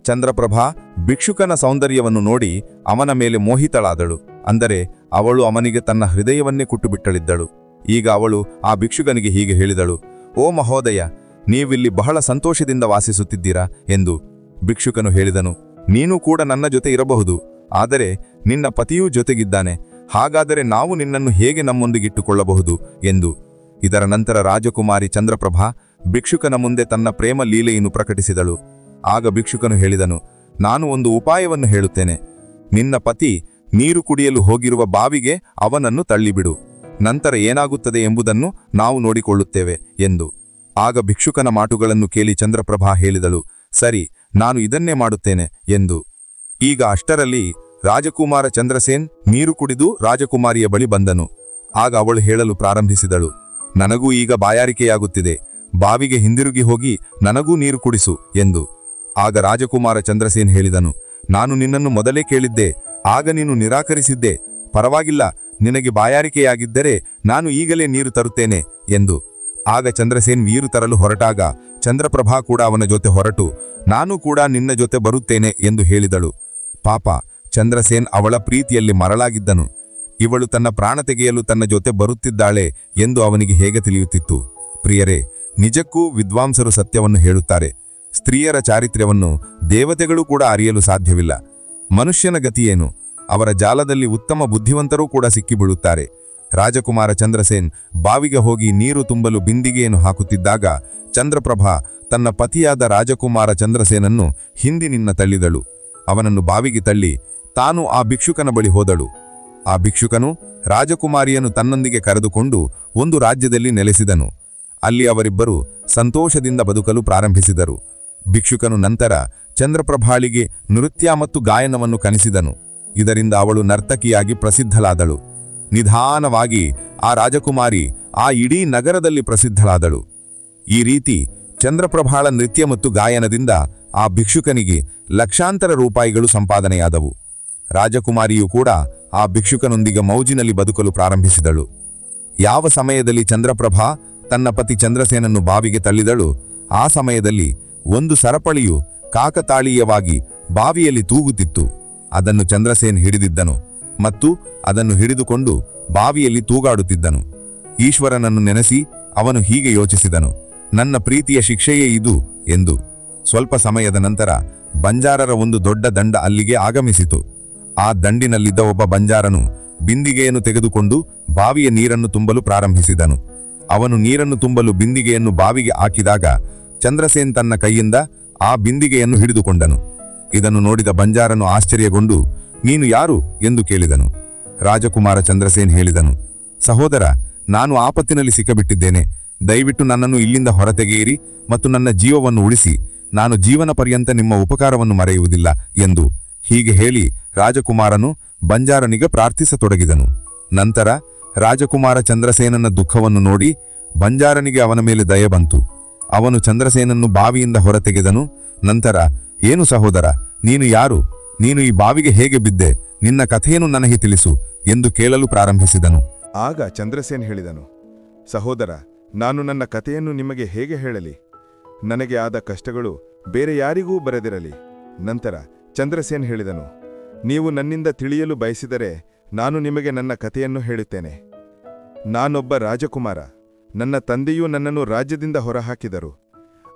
ಚಂದ್ರಪ್ರಭಾ ಭಿಕ್ಷುಕನ ಸೌಂದರ್ಯವನ್ನು ನೋಡಿ ಅವನ ಮೇಲೆ ಮೋಹಿತಳಾದಳು. ಅಂದರೆ ಅವಳು ಅವನಿಗೆ ತನ್ನ ಹೃದಯವನ್ನೇ ಕುಟ್ಟುಬಿಟ್ಟಳಿದ್ದಳು. ಈಗ ಅವಳು ಆ ಭಿಕ್ಷುಕನಿಗೆ ಹೀಗೆ ಹೇಳಿದಳು, ಓ ಮಹೋದಯ, ನೀವಿಲ್ಲಿ ಬಹಳ ಸಂತೋಷದಿಂದ ವಾಸಿಸುತ್ತಿದ್ದೀರಾ ಎಂದು. ಭಿಕ್ಷುಕನು ಹೇಳಿದನು, ನೀನು ಕೂಡ ನನ್ನ ಜೊತೆ ಇರಬಹುದು, ಆದರೆ ನಿನ್ನ ಪತಿಯೂ ಜೊತೆಗಿದ್ದಾನೆ, ಹಾಗಾದರೆ ನಾವು ನಿನ್ನನ್ನು ಹೇಗೆ ನಮ್ಮೊಂದಿಗಿಟ್ಟುಕೊಳ್ಳಬಹುದು ಎಂದು. ಇದರ ನಂತರ ರಾಜಕುಮಾರಿ ಚಂದ್ರಪ್ರಭಾ ಭಿಕ್ಷುಕನ ಮುಂದೆ ತನ್ನ ಪ್ರೇಮ ಲೀಲೆಯನ್ನು ಪ್ರಕಟಿಸಿದಳು. ಆಗ ಭಿಕ್ಷುಕನು ಹೇಳಿದನು, ನಾನು ಒಂದು ಉಪಾಯವನ್ನು ಹೇಳುತ್ತೇನೆ, ನಿನ್ನ ಪತಿ ನೀರು ಕುಡಿಯಲು ಹೋಗಿರುವ ಬಾವಿಗೆ ಅವನನ್ನು ತಳ್ಳಿಬಿಡು, ನಂತರ ಏನಾಗುತ್ತದೆ ಎಂಬುದನ್ನು ನಾವು ನೋಡಿಕೊಳ್ಳುತ್ತೇವೆ ಎಂದು. ಆಗ ಭಿಕ್ಷುಕನ ಮಾತುಗಳನ್ನು ಕೇಳಿ ಚಂದ್ರಪ್ರಭಾ ಹೇಳಿದಳು, ಸರಿ, ನಾನು ಇದನ್ನೇ ಮಾಡುತ್ತೇನೆ ಎಂದು. ಈಗ ಅಷ್ಟರಲ್ಲಿ ರಾಜಕುಮಾರ ಚಂದ್ರಸೇನ್ ನೀರು ಕುಡಿದು ರಾಜಕುಮಾರಿಯ ಬಳಿ ಬಂದನು. ಆಗ ಅವಳು ಹೇಳಲು ಪ್ರಾರಂಭಿಸಿದಳು, ನನಗೂ ಈಗ ಬಾಯಾರಿಕೆಯಾಗುತ್ತಿದೆ, ಬಾವಿಗೆ ಹಿಂದಿರುಗಿ ಹೋಗಿ ನನಗೂ ನೀರು ಕುಡಿಸು ಎಂದು. ಆಗ ರಾಜಕುಮಾರ ಚಂದ್ರಸೇನ್ ಹೇಳಿದನು, ನಾನು ನಿನ್ನನ್ನು ಮೊದಲೇ ಕೇಳಿದ್ದೆ, ಆಗ ನೀನು ನಿರಾಕರಿಸಿದ್ದೆ, ಪರವಾಗಿಲ್ಲ, ನಿನಗೆ ಬಾಯಾರಿಕೆಯಾಗಿದ್ದರೆ ನಾನು ಈಗಲೇ ನೀರು ತರುತ್ತೇನೆ ಎಂದು. ಆಗ ಚಂದ್ರಸೇನ್ ನೀರು ತರಲು ಹೊರಟಾಗ ಚಂದ್ರಪ್ರಭಾ ಕೂಡ ಅವನ ಜೊತೆ ಹೊರಟು, ನಾನು ಕೂಡ ನಿನ್ನ ಜೊತೆ ಬರುತ್ತೇನೆ ಎಂದು ಹೇಳಿದಳು. ಪಾಪ, ಚಂದ್ರಸೇನ್ ಅವಳ ಪ್ರೀತಿಯಲ್ಲಿ ಮರಳಾಗಿದ್ದನು. ಇವಳು ತನ್ನ ಪ್ರಾಣ ತೆಗೆಯಲು ತನ್ನ ಜೊತೆ ಬರುತ್ತಿದ್ದಾಳೆ ಎಂದು ಅವನಿಗೆ ಹೇಗೆ ತಿಳಿಯುತ್ತಿತ್ತು? ಪ್ರಿಯರೇ, ನಿಜಕ್ಕೂ ವಿದ್ವಾಂಸರು ಸತ್ಯವನ್ನು ಹೇಳುತ್ತಾರೆ, ಸ್ತ್ರೀಯರ ಚಾರಿತ್ರ್ಯವನ್ನು ದೇವತೆಗಳು ಕೂಡ ಅರಿಯಲು ಸಾಧ್ಯವಿಲ್ಲ. ಮನುಷ್ಯನ ಗತಿಯೇನು? ಅವರ ಜಾಲದಲ್ಲಿ ಉತ್ತಮ ಬುದ್ಧಿವಂತರೂ ಕೂಡ ಸಿಕ್ಕಿಬೀಳುತ್ತಾರೆ. ರಾಜಕುಮಾರ ಚಂದ್ರಸೇನ್ ಬಾವಿಗೆ ಹೋಗಿ ನೀರು ತುಂಬಲು ಬಿಂದಿಗೆಯನ್ನು ಹಾಕುತ್ತಿದ್ದಾಗ ಚಂದ್ರಪ್ರಭಾ ತನ್ನ ಪತಿಯಾದ ರಾಜಕುಮಾರ ಚಂದ್ರಸೇನನ್ನು ಹಿಂದಿನಿಂದ ತಳ್ಳಿದಳು. ಅವನನ್ನು ಬಾವಿಗೆ ತಳ್ಳಿ ತಾನು ಆ ಭಿಕ್ಷುಕನ ಬಳಿ ಹೋದಳು. ಆ ಭಿಕ್ಷುಕನು ರಾಜಕುಮಾರಿಯನ್ನು ತನ್ನೊಂದಿಗೆ ಕರೆದುಕೊಂಡು ಒಂದು ರಾಜ್ಯದಲ್ಲಿ ನೆಲೆಸಿದನು. ಅಲ್ಲಿ ಅವರಿಬ್ಬರು ಸಂತೋಷದಿಂದ ಬದುಕಲು ಪ್ರಾರಂಭಿಸಿದರು. ಭಿಕ್ಷುಕನು ನಂತರ ಚಂದ್ರಪ್ರಭಾಳಿಗೆ ನೃತ್ಯ ಮತ್ತು ಗಾಯನವನ್ನು ಕಲಿಸಿದನು. ಇದರಿಂದ ಅವಳು ನರ್ತಕಿಯಾಗಿ ಪ್ರಸಿದ್ಧಳಾದಳು. ನಿಧಾನವಾಗಿ ಆ ರಾಜಕುಮಾರಿ ಆ ಇಡೀ ನಗರದಲ್ಲಿ ಪ್ರಸಿದ್ಧಳಾದಳು. ಈ ರೀತಿ ಚಂದ್ರಪ್ರಭಾಳ ನೃತ್ಯ ಮತ್ತು ಗಾಯನದಿಂದ ಆ ಭಿಕ್ಷುಕನಿಗೆ ಲಕ್ಷಾಂತರ ರೂಪಾಯಿಗಳು ಸಂಪಾದನೆಯಾದವು. ರಾಜಕುಮಾರಿಯು ಕೂಡ ಆ ಭಿಕ್ಷುಕನೊಂದಿಗೆ ಮೌಜಿನಲ್ಲಿ ಬದುಕಲು ಪ್ರಾರಂಭಿಸಿದಳು. ಯಾವ ಸಮಯದಲ್ಲಿ ಚಂದ್ರಪ್ರಭಾ ತನ್ನ ಪತಿ ಚಂದ್ರಸೇನನ್ನು ಬಾವಿಗೆ ತಳ್ಳಿದಳು, ಆ ಸಮಯದಲ್ಲಿ ಒಂದು ಸರಪಳಿಯು ಕಾಕತಾಳೀಯವಾಗಿ ಬಾವಿಯಲ್ಲಿ ತೂಗುತ್ತಿತ್ತು. ಅದನ್ನು ಚಂದ್ರಸೇನ್ ಹಿಡಿದಿದ್ದನು ಮತ್ತು ಅದನ್ನು ಹಿಡಿದುಕೊಂಡು ಬಾವಿಯಲ್ಲಿ ತೂಗಾಡುತ್ತಿದ್ದನು. ಈಶ್ವರನನ್ನು ನೆನೆಸಿ ಅವನು ಹೀಗೆ ಯೋಚಿಸಿದನು, ನನ್ನ ಪ್ರೀತಿಯ ಶಿಕ್ಷೆಯೇ ಇದು ಎಂದು. ಸ್ವಲ್ಪ ಸಮಯದ ನಂತರ ಬಂಜಾರರ ಒಂದು ದೊಡ್ಡ ದಂಡ ಅಲ್ಲಿಗೆ ಆಗಮಿಸಿತು. ಆ ದಂಡಿನಲ್ಲಿದ್ದ ಒಬ್ಬ ಬಂಜಾರನು ಬಿಂದಿಗೆಯನ್ನು ತೆಗೆದುಕೊಂಡು ಬಾವಿಯ ನೀರನ್ನು ತುಂಬಲು ಪ್ರಾರಂಭಿಸಿದನು. ಅವನು ನೀರನ್ನು ತುಂಬಲು ಬಿಂದಿಗೆಯನ್ನು ಬಾವಿಗೆ ಹಾಕಿದಾಗ ಚಂದ್ರಸೇನ್ ತನ್ನ ಕೈಯಿಂದ ಆ ಬಿಂದಿಗೆಯನ್ನು ಹಿಡಿದುಕೊಂಡನು. ಇದನ್ನು ನೋಡಿದ ಬಂಜಾರನು ಆಶ್ಚರ್ಯಗೊಂಡು, ನೀನು ಯಾರು ಎಂದು ಕೇಳಿದನು. ರಾಜಕುಮಾರ ಚಂದ್ರಸೇನ್ ಹೇಳಿದನು, ಸಹೋದರ, ನಾನು ಆಪತ್ತಿನಲ್ಲಿ ಸಿಕ್ಕಬಿಟ್ಟಿದ್ದೇನೆ. ದಯವಿಟ್ಟು ನನ್ನನ್ನು ಇಲ್ಲಿಂದ ಹೊರತೆಗೆಯಿರಿ ಮತ್ತು ನನ್ನ ಜೀವವನ್ನು ಉಳಿಸಿ. ನಾನು ಜೀವನ ಪರ್ಯಂತ ನಿಮ್ಮ ಉಪಕಾರವನ್ನು ಮರೆಯುವುದಿಲ್ಲ ಎಂದು. ಹೀಗೆ ಹೇಳಿ ರಾಜಕುಮಾರನು ಬಂಜಾರನಿಗೆ ಪ್ರಾರ್ಥಿಸತೊಡಗಿದನು. ನಂತರ ರಾಜಕುಮಾರ ಚಂದ್ರಸೇನನ ದುಃಖವನ್ನು ನೋಡಿ ಬಂಜಾರನಿಗೆ ಅವನ ಮೇಲೆ ದಯೆ ಬಂತು. ಅವನು ಚಂದ್ರಸೇನನ್ನು ಬಾವಿಯಿಂದ ಹೊರತೆಗೆದನು. ನಂತರ, ಏನು ಸಹೋದರ, ನೀನು ಯಾರು? ನೀನು ಈ ಬಾವಿಗೆ ಹೇಗೆ ಬಿದ್ದೆ? ನಿನ್ನ ಕಥೆಯನ್ನು ನನಗೆ ತಿಳಿಸು ಎಂದು ಕೇಳಲು ಪ್ರಾರಂಭಿಸಿದನು. ಆಗ ಚಂದ್ರಸೇನ್ ಹೇಳಿದನು, ಸಹೋದರ, ನಾನು ನನ್ನ ಕಥೆಯನ್ನು ನಿಮಗೆ ಹೇಗೆ ಹೇಳಲಿ? ನನಗೆ ಆದ ಕಷ್ಟಗಳು ಬೇರೆ ಯಾರಿಗೂ ಬರೆದಿರಲಿ. ನಂತರ ಚಂದ್ರಸೇನ್ ಹೇಳಿದನು, ನೀವು ನನ್ನಿಂದ ತಿಳಿಯಲು ಬಯಸಿದರೆ ನಾನು ನಿಮಗೆ ನನ್ನ ಕಥೆಯನ್ನು ಹೇಳುತ್ತೇನೆ. ನಾನೊಬ್ಬ ರಾಜಕುಮಾರ. ನನ್ನ ತಂದೆಯೂ ನನ್ನನ್ನು ರಾಜ್ಯದಿಂದ ಹೊರಹಾಕಿದರು.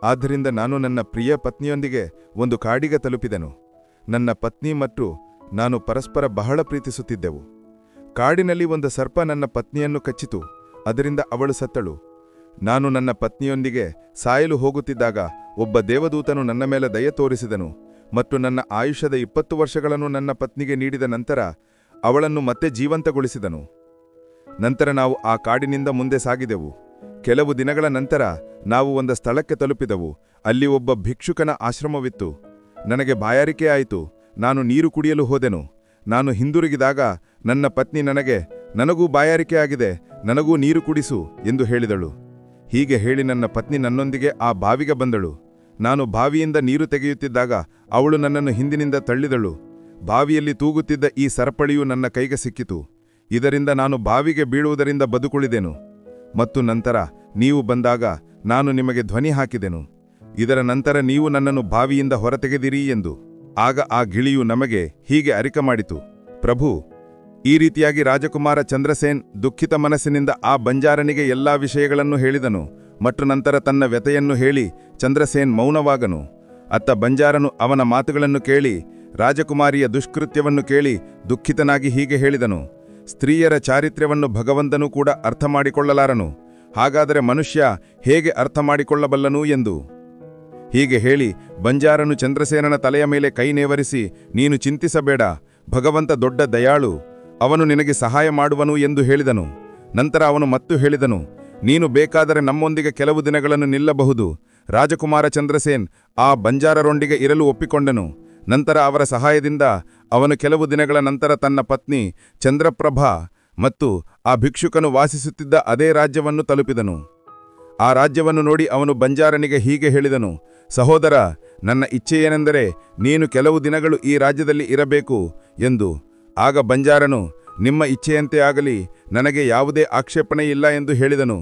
ಆದ್ದರಿಂದ ನಾನು ನನ್ನ ಪ್ರಿಯ ಪತ್ನಿಯೊಂದಿಗೆ ಒಂದು ಕಾಡಿಗೆ ತಲುಪಿದೆನು. ನನ್ನ ಪತ್ನಿ ಮತ್ತು ನಾನು ಪರಸ್ಪರ ಬಹಳ ಪ್ರೀತಿಸುತ್ತಿದ್ದೆವು. ಕಾಡಿನಲ್ಲಿ ಒಂದು ಸರ್ಪ ನನ್ನ ಪತ್ನಿಯನ್ನು ಕಚ್ಚಿತು. ಅದರಿಂದ ಅವಳು ಸತ್ತಳು. ನಾನು ನನ್ನ ಪತ್ನಿಯೊಂದಿಗೆ ಸಾಯಲು ಹೋಗುತ್ತಿದ್ದಾಗ ಒಬ್ಬ ದೇವದೂತನು ನನ್ನ ಮೇಲೆ ದಯೆ ತೋರಿಸಿದನು ಮತ್ತು ನನ್ನ ಆಯುಷ್ಯದ 20 ವರ್ಷಗಳನ್ನು ನನ್ನ ಪತ್ನಿಗೆ ನೀಡಿದ ನಂತರ ಅವಳನ್ನು ಮತ್ತೆ ಜೀವಂತಗೊಳಿಸಿದನು. ನಂತರ ನಾವು ಆ ಕಾಡಿನಿಂದ ಮುಂದೆ ಸಾಗಿದೆವು. ಕೆಲವು ದಿನಗಳ ನಂತರ ನಾವು ಒಂದು ಸ್ಥಳಕ್ಕೆ ತಲುಪಿದೆವು. ಅಲ್ಲಿ ಒಬ್ಬ ಭಿಕ್ಷುಕನ ಆಶ್ರಮವಿತ್ತು. ನನಗೆ ಬಾಯಾರಿಕೆ ಆಯಿತು. ನಾನು ನೀರು ಕುಡಿಯಲು ಹೋದೆನು. ನಾನು ಹಿಂದಿರುಗಿದಾಗ ನನ್ನ ಪತ್ನಿ ನನಗೂ ಬಾಯಾರಿಕೆ ಆಗಿದೆ, ನನಗೂ ನೀರು ಕುಡಿಸು ಎಂದು ಹೇಳಿದಳು. ಹೀಗೆ ಹೇಳಿ ನನ್ನ ಪತ್ನಿ ನನ್ನೊಂದಿಗೆ ಆ ಬಾವಿಗೆ ಬಂದಳು. ನಾನು ಬಾವಿಯಿಂದ ನೀರು ತೆಗೆಯುತ್ತಿದ್ದಾಗ ಅವಳು ನನ್ನನ್ನು ಹಿಂದಿನಿಂದ ತಳ್ಳಿದಳು. ಬಾವಿಯಲ್ಲಿ ತೂಗುತ್ತಿದ್ದ ಈ ಸರಪಳಿಯು ನನ್ನ ಕೈಗೆ ಸಿಕ್ಕಿತು. ಇದರಿಂದ ನಾನು ಬಾವಿಗೆ ಬೀಳುವುದರಿಂದ ಬದುಕುಳಿದೆನು. ಮತ್ತು ನಂತರ ನೀವು ಬಂದಾಗ ನಾನು ನಿಮಗೆ ಧ್ವನಿ ಹಾಕಿದೆನು. ಇದರ ನಂತರ ನೀವು ನನ್ನನ್ನು ಬಾವಿಯಿಂದ ಹೊರತೆಗೆದಿರಿ ಎಂದು. ಆಗ ಆ ಗಿಳಿಯು ನಮಗೆ ಹೀಗೆ ಅರಿಕೆ ಮಾಡಿತು, ಪ್ರಭು, ಈ ರೀತಿಯಾಗಿ ರಾಜಕುಮಾರ ಚಂದ್ರಸೇನ್ ದುಃಖಿತ ಮನಸ್ಸಿನಿಂದ ಆ ಬಂಜಾರನಿಗೆ ಎಲ್ಲಾ ವಿಷಯಗಳನ್ನು ಹೇಳಿದನು ಮತ್ತು ನಂತರ ತನ್ನ ವ್ಯಥೆಯನ್ನು ಹೇಳಿ ಚಂದ್ರಸೇನ್ ಮೌನವಾಗನು. ಅತ್ತ ಬಂಜಾರನು ಅವನ ಮಾತುಗಳನ್ನು ಕೇಳಿ ರಾಜಕುಮಾರಿಯ ದುಷ್ಕೃತ್ಯವನ್ನು ಕೇಳಿ ದುಃಖಿತನಾಗಿ ಹೀಗೆ ಹೇಳಿದನು, ಸ್ತ್ರೀಯರ ಚಾರಿತ್ರ್ಯವನ್ನು ಭಗವಂತನೂ ಕೂಡ ಅರ್ಥ ಮಾಡಿಕೊಳ್ಳಲಾರನು. ಹಾಗಾದರೆ ಮನುಷ್ಯ ಹೇಗೆ ಅರ್ಥ ಮಾಡಿಕೊಳ್ಳಬಲ್ಲನು ಎಂದು. ಹೀಗೆ ಹೇಳಿ ಬಂಜಾರನು ಚಂದ್ರಸೇನನ ತಲೆಯ ಮೇಲೆ ಕೈ ನೇವರಿಸಿ, ನೀನು ಚಿಂತಿಸಬೇಡ, ಭಗವಂತ ದೊಡ್ಡ ದಯಾಳು, ಅವನು ನಿನಗೆ ಸಹಾಯ ಮಾಡುವನು ಎಂದು ಹೇಳಿದನು. ನಂತರ ಅವನು ಮತ್ತು ಹೇಳಿದನು, ನೀನು ಬೇಕಾದರೆ ನಮ್ಮೊಂದಿಗೆ ಕೆಲವು ದಿನಗಳನ್ನು ನಿಲ್ಲಬಹುದು. ರಾಜಕುಮಾರ ಚಂದ್ರಸೇನ್ ಆ ಬಂಜಾರರೊಂದಿಗೆ ಇರಲು ಒಪ್ಪಿಕೊಂಡನು. ನಂತರ ಅವರ ಸಹಾಯದಿಂದ ಅವನು ಕೆಲವು ದಿನಗಳ ನಂತರ ತನ್ನ ಪತ್ನಿ ಚಂದ್ರಪ್ರಭಾ ಮತ್ತು ಆ ಭಿಕ್ಷುಕನು ವಾಸಿಸುತ್ತಿದ್ದ ಅದೇ ರಾಜ್ಯವನ್ನು ತಲುಪಿದನು. ಆ ರಾಜ್ಯವನ್ನು ನೋಡಿ ಅವನು ಬಂಜಾರನಿಗೆ ಹೀಗೆ ಹೇಳಿದನು, ಸಹೋದರ, ನನ್ನ ಇಚ್ಛೆಯೇನೆಂದರೆ ನೀನು ಕೆಲವು ದಿನಗಳು ಈ ರಾಜ್ಯದಲ್ಲಿ ಇರಬೇಕು ಎಂದು. ಆಗ ಬಂಜಾರನು, ನಿಮ್ಮ ಇಚ್ಛೆಯಂತೆ ಆಗಲಿ, ನನಗೆ ಯಾವುದೇ ಆಕ್ಷೇಪಣೆ ಇಲ್ಲ ಎಂದು ಹೇಳಿದನು.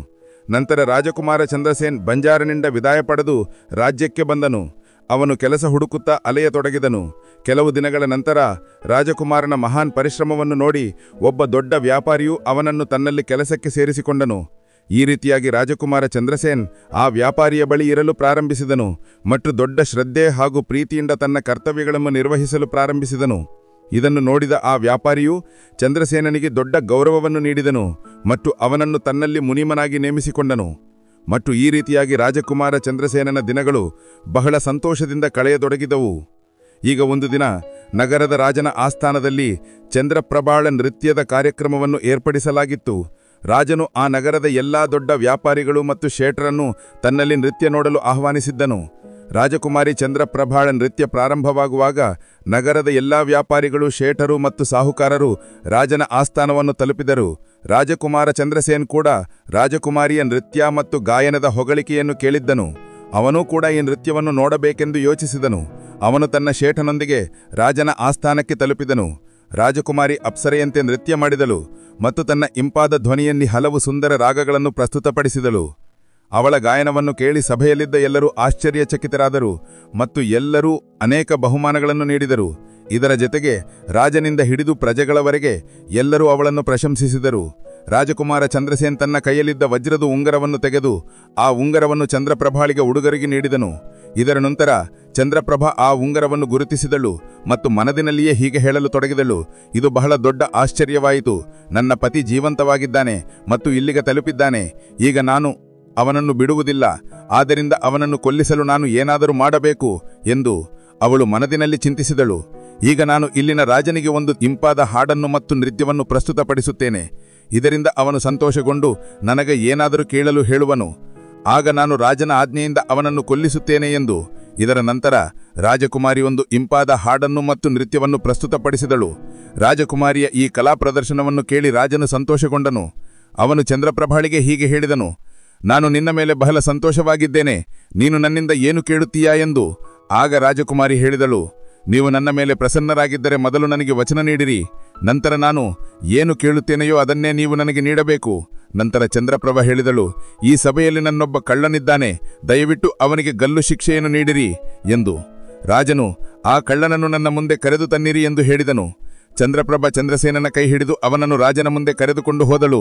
ನಂತರ ರಾಜಕುಮಾರ ಚಂದ್ರಸೇನ್ ಬಂಜಾರನಿಂದ ವಿದಾಯ ಪಡೆದು ರಾಜ್ಯಕ್ಕೆ ಬಂದನು. ಅವನು ಕೆಲಸ ಹುಡುಕುತ್ತಾ ಅಲೆಯತೊಡಗಿದನು. ಕೆಲವು ದಿನಗಳ ನಂತರ ರಾಜಕುಮಾರನ ಮಹಾನ್ ಪರಿಶ್ರಮವನ್ನು ನೋಡಿ ಒಬ್ಬ ದೊಡ್ಡ ವ್ಯಾಪಾರಿಯು ಅವನನ್ನು ತನ್ನಲ್ಲಿ ಕೆಲಸಕ್ಕೆ ಸೇರಿಸಿಕೊಂಡನು. ಈ ರೀತಿಯಾಗಿ ರಾಜಕುಮಾರ ಚಂದ್ರಸೇನ್ ಆ ವ್ಯಾಪಾರಿಯ ಬಳಿ ಇರಲು ಪ್ರಾರಂಭಿಸಿದನು ಮತ್ತು ದೊಡ್ಡ ಶ್ರದ್ಧೆ ಹಾಗೂ ಪ್ರೀತಿಯಿಂದ ತನ್ನ ಕರ್ತವ್ಯಗಳನ್ನು ನಿರ್ವಹಿಸಲು ಪ್ರಾರಂಭಿಸಿದನು. ಇದನ್ನು ನೋಡಿದ ಆ ವ್ಯಾಪಾರಿಯು ಚಂದ್ರಸೇನನಿಗೆ ದೊಡ್ಡ ಗೌರವವನ್ನು ನೀಡಿದನು ಮತ್ತು ಅವನನ್ನು ತನ್ನಲ್ಲಿ ಮುನಿಮನಾಗಿ ನೇಮಿಸಿಕೊಂಡನು. ಮತ್ತು ಈ ರೀತಿಯಾಗಿ ರಾಜಕುಮಾರ ಚಂದ್ರಸೇನನ ದಿನಗಳು ಬಹಳ ಸಂತೋಷದಿಂದ ಕಳೆಯತೊಡಗಿದವು. ಈಗ ಒಂದು ದಿನ ನಗರದ ರಾಜನ ಆಸ್ಥಾನದಲ್ಲಿ ಚಂದ್ರಪ್ರಭಾಳ ನೃತ್ಯದ ಕಾರ್ಯಕ್ರಮವನ್ನು ಏರ್ಪಡಿಸಲಾಗಿತ್ತು. ರಾಜನು ಆ ನಗರದ ಎಲ್ಲಾ ದೊಡ್ಡ ವ್ಯಾಪಾರಿಗಳು ಮತ್ತು ಶೇಠರನ್ನು ತನ್ನಲ್ಲಿ ನೃತ್ಯ ನೋಡಲು ಆಹ್ವಾನಿಸಿದ್ದನು. ರಾಜಕುಮಾರಿ ಚಂದ್ರಪ್ರಭಾಳ ನೃತ್ಯ ಪ್ರಾರಂಭವಾಗುವಾಗ ನಗರದ ಎಲ್ಲಾ ವ್ಯಾಪಾರಿಗಳು, ಶೇಠರು ಮತ್ತು ಸಾಹುಕಾರರು ರಾಜನ ಆಸ್ಥಾನವನ್ನು ತಲುಪಿದರು. ರಾಜಕುಮಾರ ಚಂದ್ರಸೇನ್ ಕೂಡ ರಾಜಕುಮಾರಿಯ ನೃತ್ಯ ಮತ್ತು ಗಾಯನದ ಹೊಗಳಿಕೆಯನ್ನು ಕೇಳಿದ್ದನು. ಅವನೂ ಕೂಡ ಈ ನೃತ್ಯವನ್ನು ನೋಡಬೇಕೆಂದು ಯೋಚಿಸಿದನು. ಅವನು ತನ್ನ ಶೇಠನೊಂದಿಗೆ ರಾಜನ ಆಸ್ಥಾನಕ್ಕೆ ತಲುಪಿದನು. ರಾಜಕುಮಾರಿ ಅಪ್ಸರೆಯಂತೆ ನೃತ್ಯ ಮಾಡಿದಳು ಮತ್ತು ತನ್ನ ಇಂಪಾದ ಧ್ವನಿಯಲ್ಲಿ ಹಲವು ಸುಂದರ ರಾಗಗಳನ್ನು ಪ್ರಸ್ತುತಪಡಿಸಿದಳು. ಅವಳ ಗಾಯನವನ್ನು ಕೇಳಿ ಸಭೆಯಲ್ಲಿದ್ದ ಎಲ್ಲರೂ ಆಶ್ಚರ್ಯಚಕಿತರಾದರು ಮತ್ತು ಎಲ್ಲರೂ ಅನೇಕ ಬಹುಮಾನಗಳನ್ನು ನೀಡಿದರು. ಇದರ ಜೊತೆಗೆ ರಾಜನಿಂದ ಹಿಡಿದು ಪ್ರಜೆಗಳವರೆಗೆ ಎಲ್ಲರೂ ಅವಳನ್ನು ಪ್ರಶಂಸಿಸಿದರು. ರಾಜಕುಮಾರ ಚಂದ್ರಸೇನ್ ತನ್ನ ಕೈಯಲ್ಲಿದ್ದ ವಜ್ರದ ಉಂಗರವನ್ನು ತೆಗೆದು ಆ ಉಂಗರವನ್ನು ಚಂದ್ರಪ್ರಭಾಳಿಗೆ ಉಡುಗೊರೆಗೆ ನೀಡಿದನು. ಇದರ ನಂತರ ಚಂದ್ರಪ್ರಭಾ ಆ ಉಂಗರವನ್ನು ಗುರುತಿಸಿದಳು ಮತ್ತು ಮನದಿನಲ್ಲಿಯೇ ಹೀಗೆ ಹೇಳಲು ತೊಡಗಿದಳು, ಇದು ಬಹಳ ದೊಡ್ಡ ಆಶ್ಚರ್ಯವಾಯಿತು. ನನ್ನ ಪತಿ ಜೀವಂತವಾಗಿದ್ದಾನೆ ಮತ್ತು ಇಲ್ಲಿಗೆ ತಲುಪಿದ್ದಾನೆ. ಈಗ ನಾನು ಅವನನ್ನು ಬಿಡುವುದಿಲ್ಲ. ಆದ್ದರಿಂದ ಅವನನ್ನು ಕೊಲ್ಲಿಸಲು ನಾನು ಏನಾದರೂ ಮಾಡಬೇಕು ಎಂದು ಅವಳು ಮನದಿನಲ್ಲಿ ಚಿಂತಿಸಿದಳು. ಈಗ ನಾನು ಇಲ್ಲಿನ ರಾಜನಿಗೆ ಒಂದು ಇಂಪಾದ ಹಾಡನ್ನು ಮತ್ತು ನೃತ್ಯವನ್ನು ಪ್ರಸ್ತುತಪಡಿಸುತ್ತೇನೆ. ಇದರಿಂದ ಅವನು ಸಂತೋಷಗೊಂಡು ನನಗೆ ಏನಾದರೂ ಕೇಳಲು ಹೇಳುವನು. ಆಗ ನಾನು ರಾಜನ ಆಜ್ಞೆಯಿಂದ ಅವನನ್ನು ಕೊಲ್ಲಿಸುತ್ತೇನೆ ಎಂದು. ಇದರ ನಂತರ ರಾಜಕುಮಾರಿ ಒಂದು ಇಂಪಾದ ಹಾಡನ್ನು ಮತ್ತು ನೃತ್ಯವನ್ನು ಪ್ರಸ್ತುತಪಡಿಸಿದಳು. ರಾಜಕುಮಾರಿಯ ಈ ಕಲಾ ಪ್ರದರ್ಶನವನ್ನು ಕೇಳಿ ರಾಜನು ಸಂತೋಷಗೊಂಡನು. ಅವನು ಚಂದ್ರಪ್ರಭಾಳಿಗೆ ಹೀಗೆ ಹೇಳಿದನು, ನಾನು ನಿನ್ನ ಮೇಲೆ ಬಹಳ ಸಂತೋಷವಾಗಿದ್ದೇನೆ. ನೀನು ನನ್ನಿಂದ ಏನು ಕೇಳುತ್ತೀಯಾ ಎಂದು. ಆಗ ರಾಜಕುಮಾರಿ ಹೇಳಿದಳು, ನೀವು ನನ್ನ ಮೇಲೆ ಪ್ರಸನ್ನರಾಗಿದ್ದರೆ ಮೊದಲು ನನಗೆ ವಚನ ನೀಡಿರಿ. ನಂತರ ನಾನು ಏನು ಕೇಳುತ್ತೇನೆಯೋ ಅದನ್ನೇ ನೀವು ನನಗೆ ನೀಡಬೇಕು. ನಂತರ ಚಂದ್ರಪ್ರಭಾ ಹೇಳಿದಳು, ಈ ಸಭೆಯಲ್ಲಿ ನನ್ನೊಬ್ಬ ಕಳ್ಳನಿದ್ದಾನೆ, ದಯವಿಟ್ಟು ಅವನಿಗೆ ಗಲ್ಲು ಶಿಕ್ಷೆಯನ್ನು ನೀಡಿರಿ ಎಂದು. ರಾಜನು ಆ ಕಳ್ಳನನ್ನು ನನ್ನ ಮುಂದೆ ಕರೆದು ತನ್ನಿರಿ ಎಂದು ಹೇಳಿದನು. ಚಂದ್ರಪ್ರಭಾ ಚಂದ್ರಸೇನನ ಕೈ ಹಿಡಿದು ಅವನನ್ನು ರಾಜನ ಮುಂದೆ ಕರೆದುಕೊಂಡು ಹೋದಳು.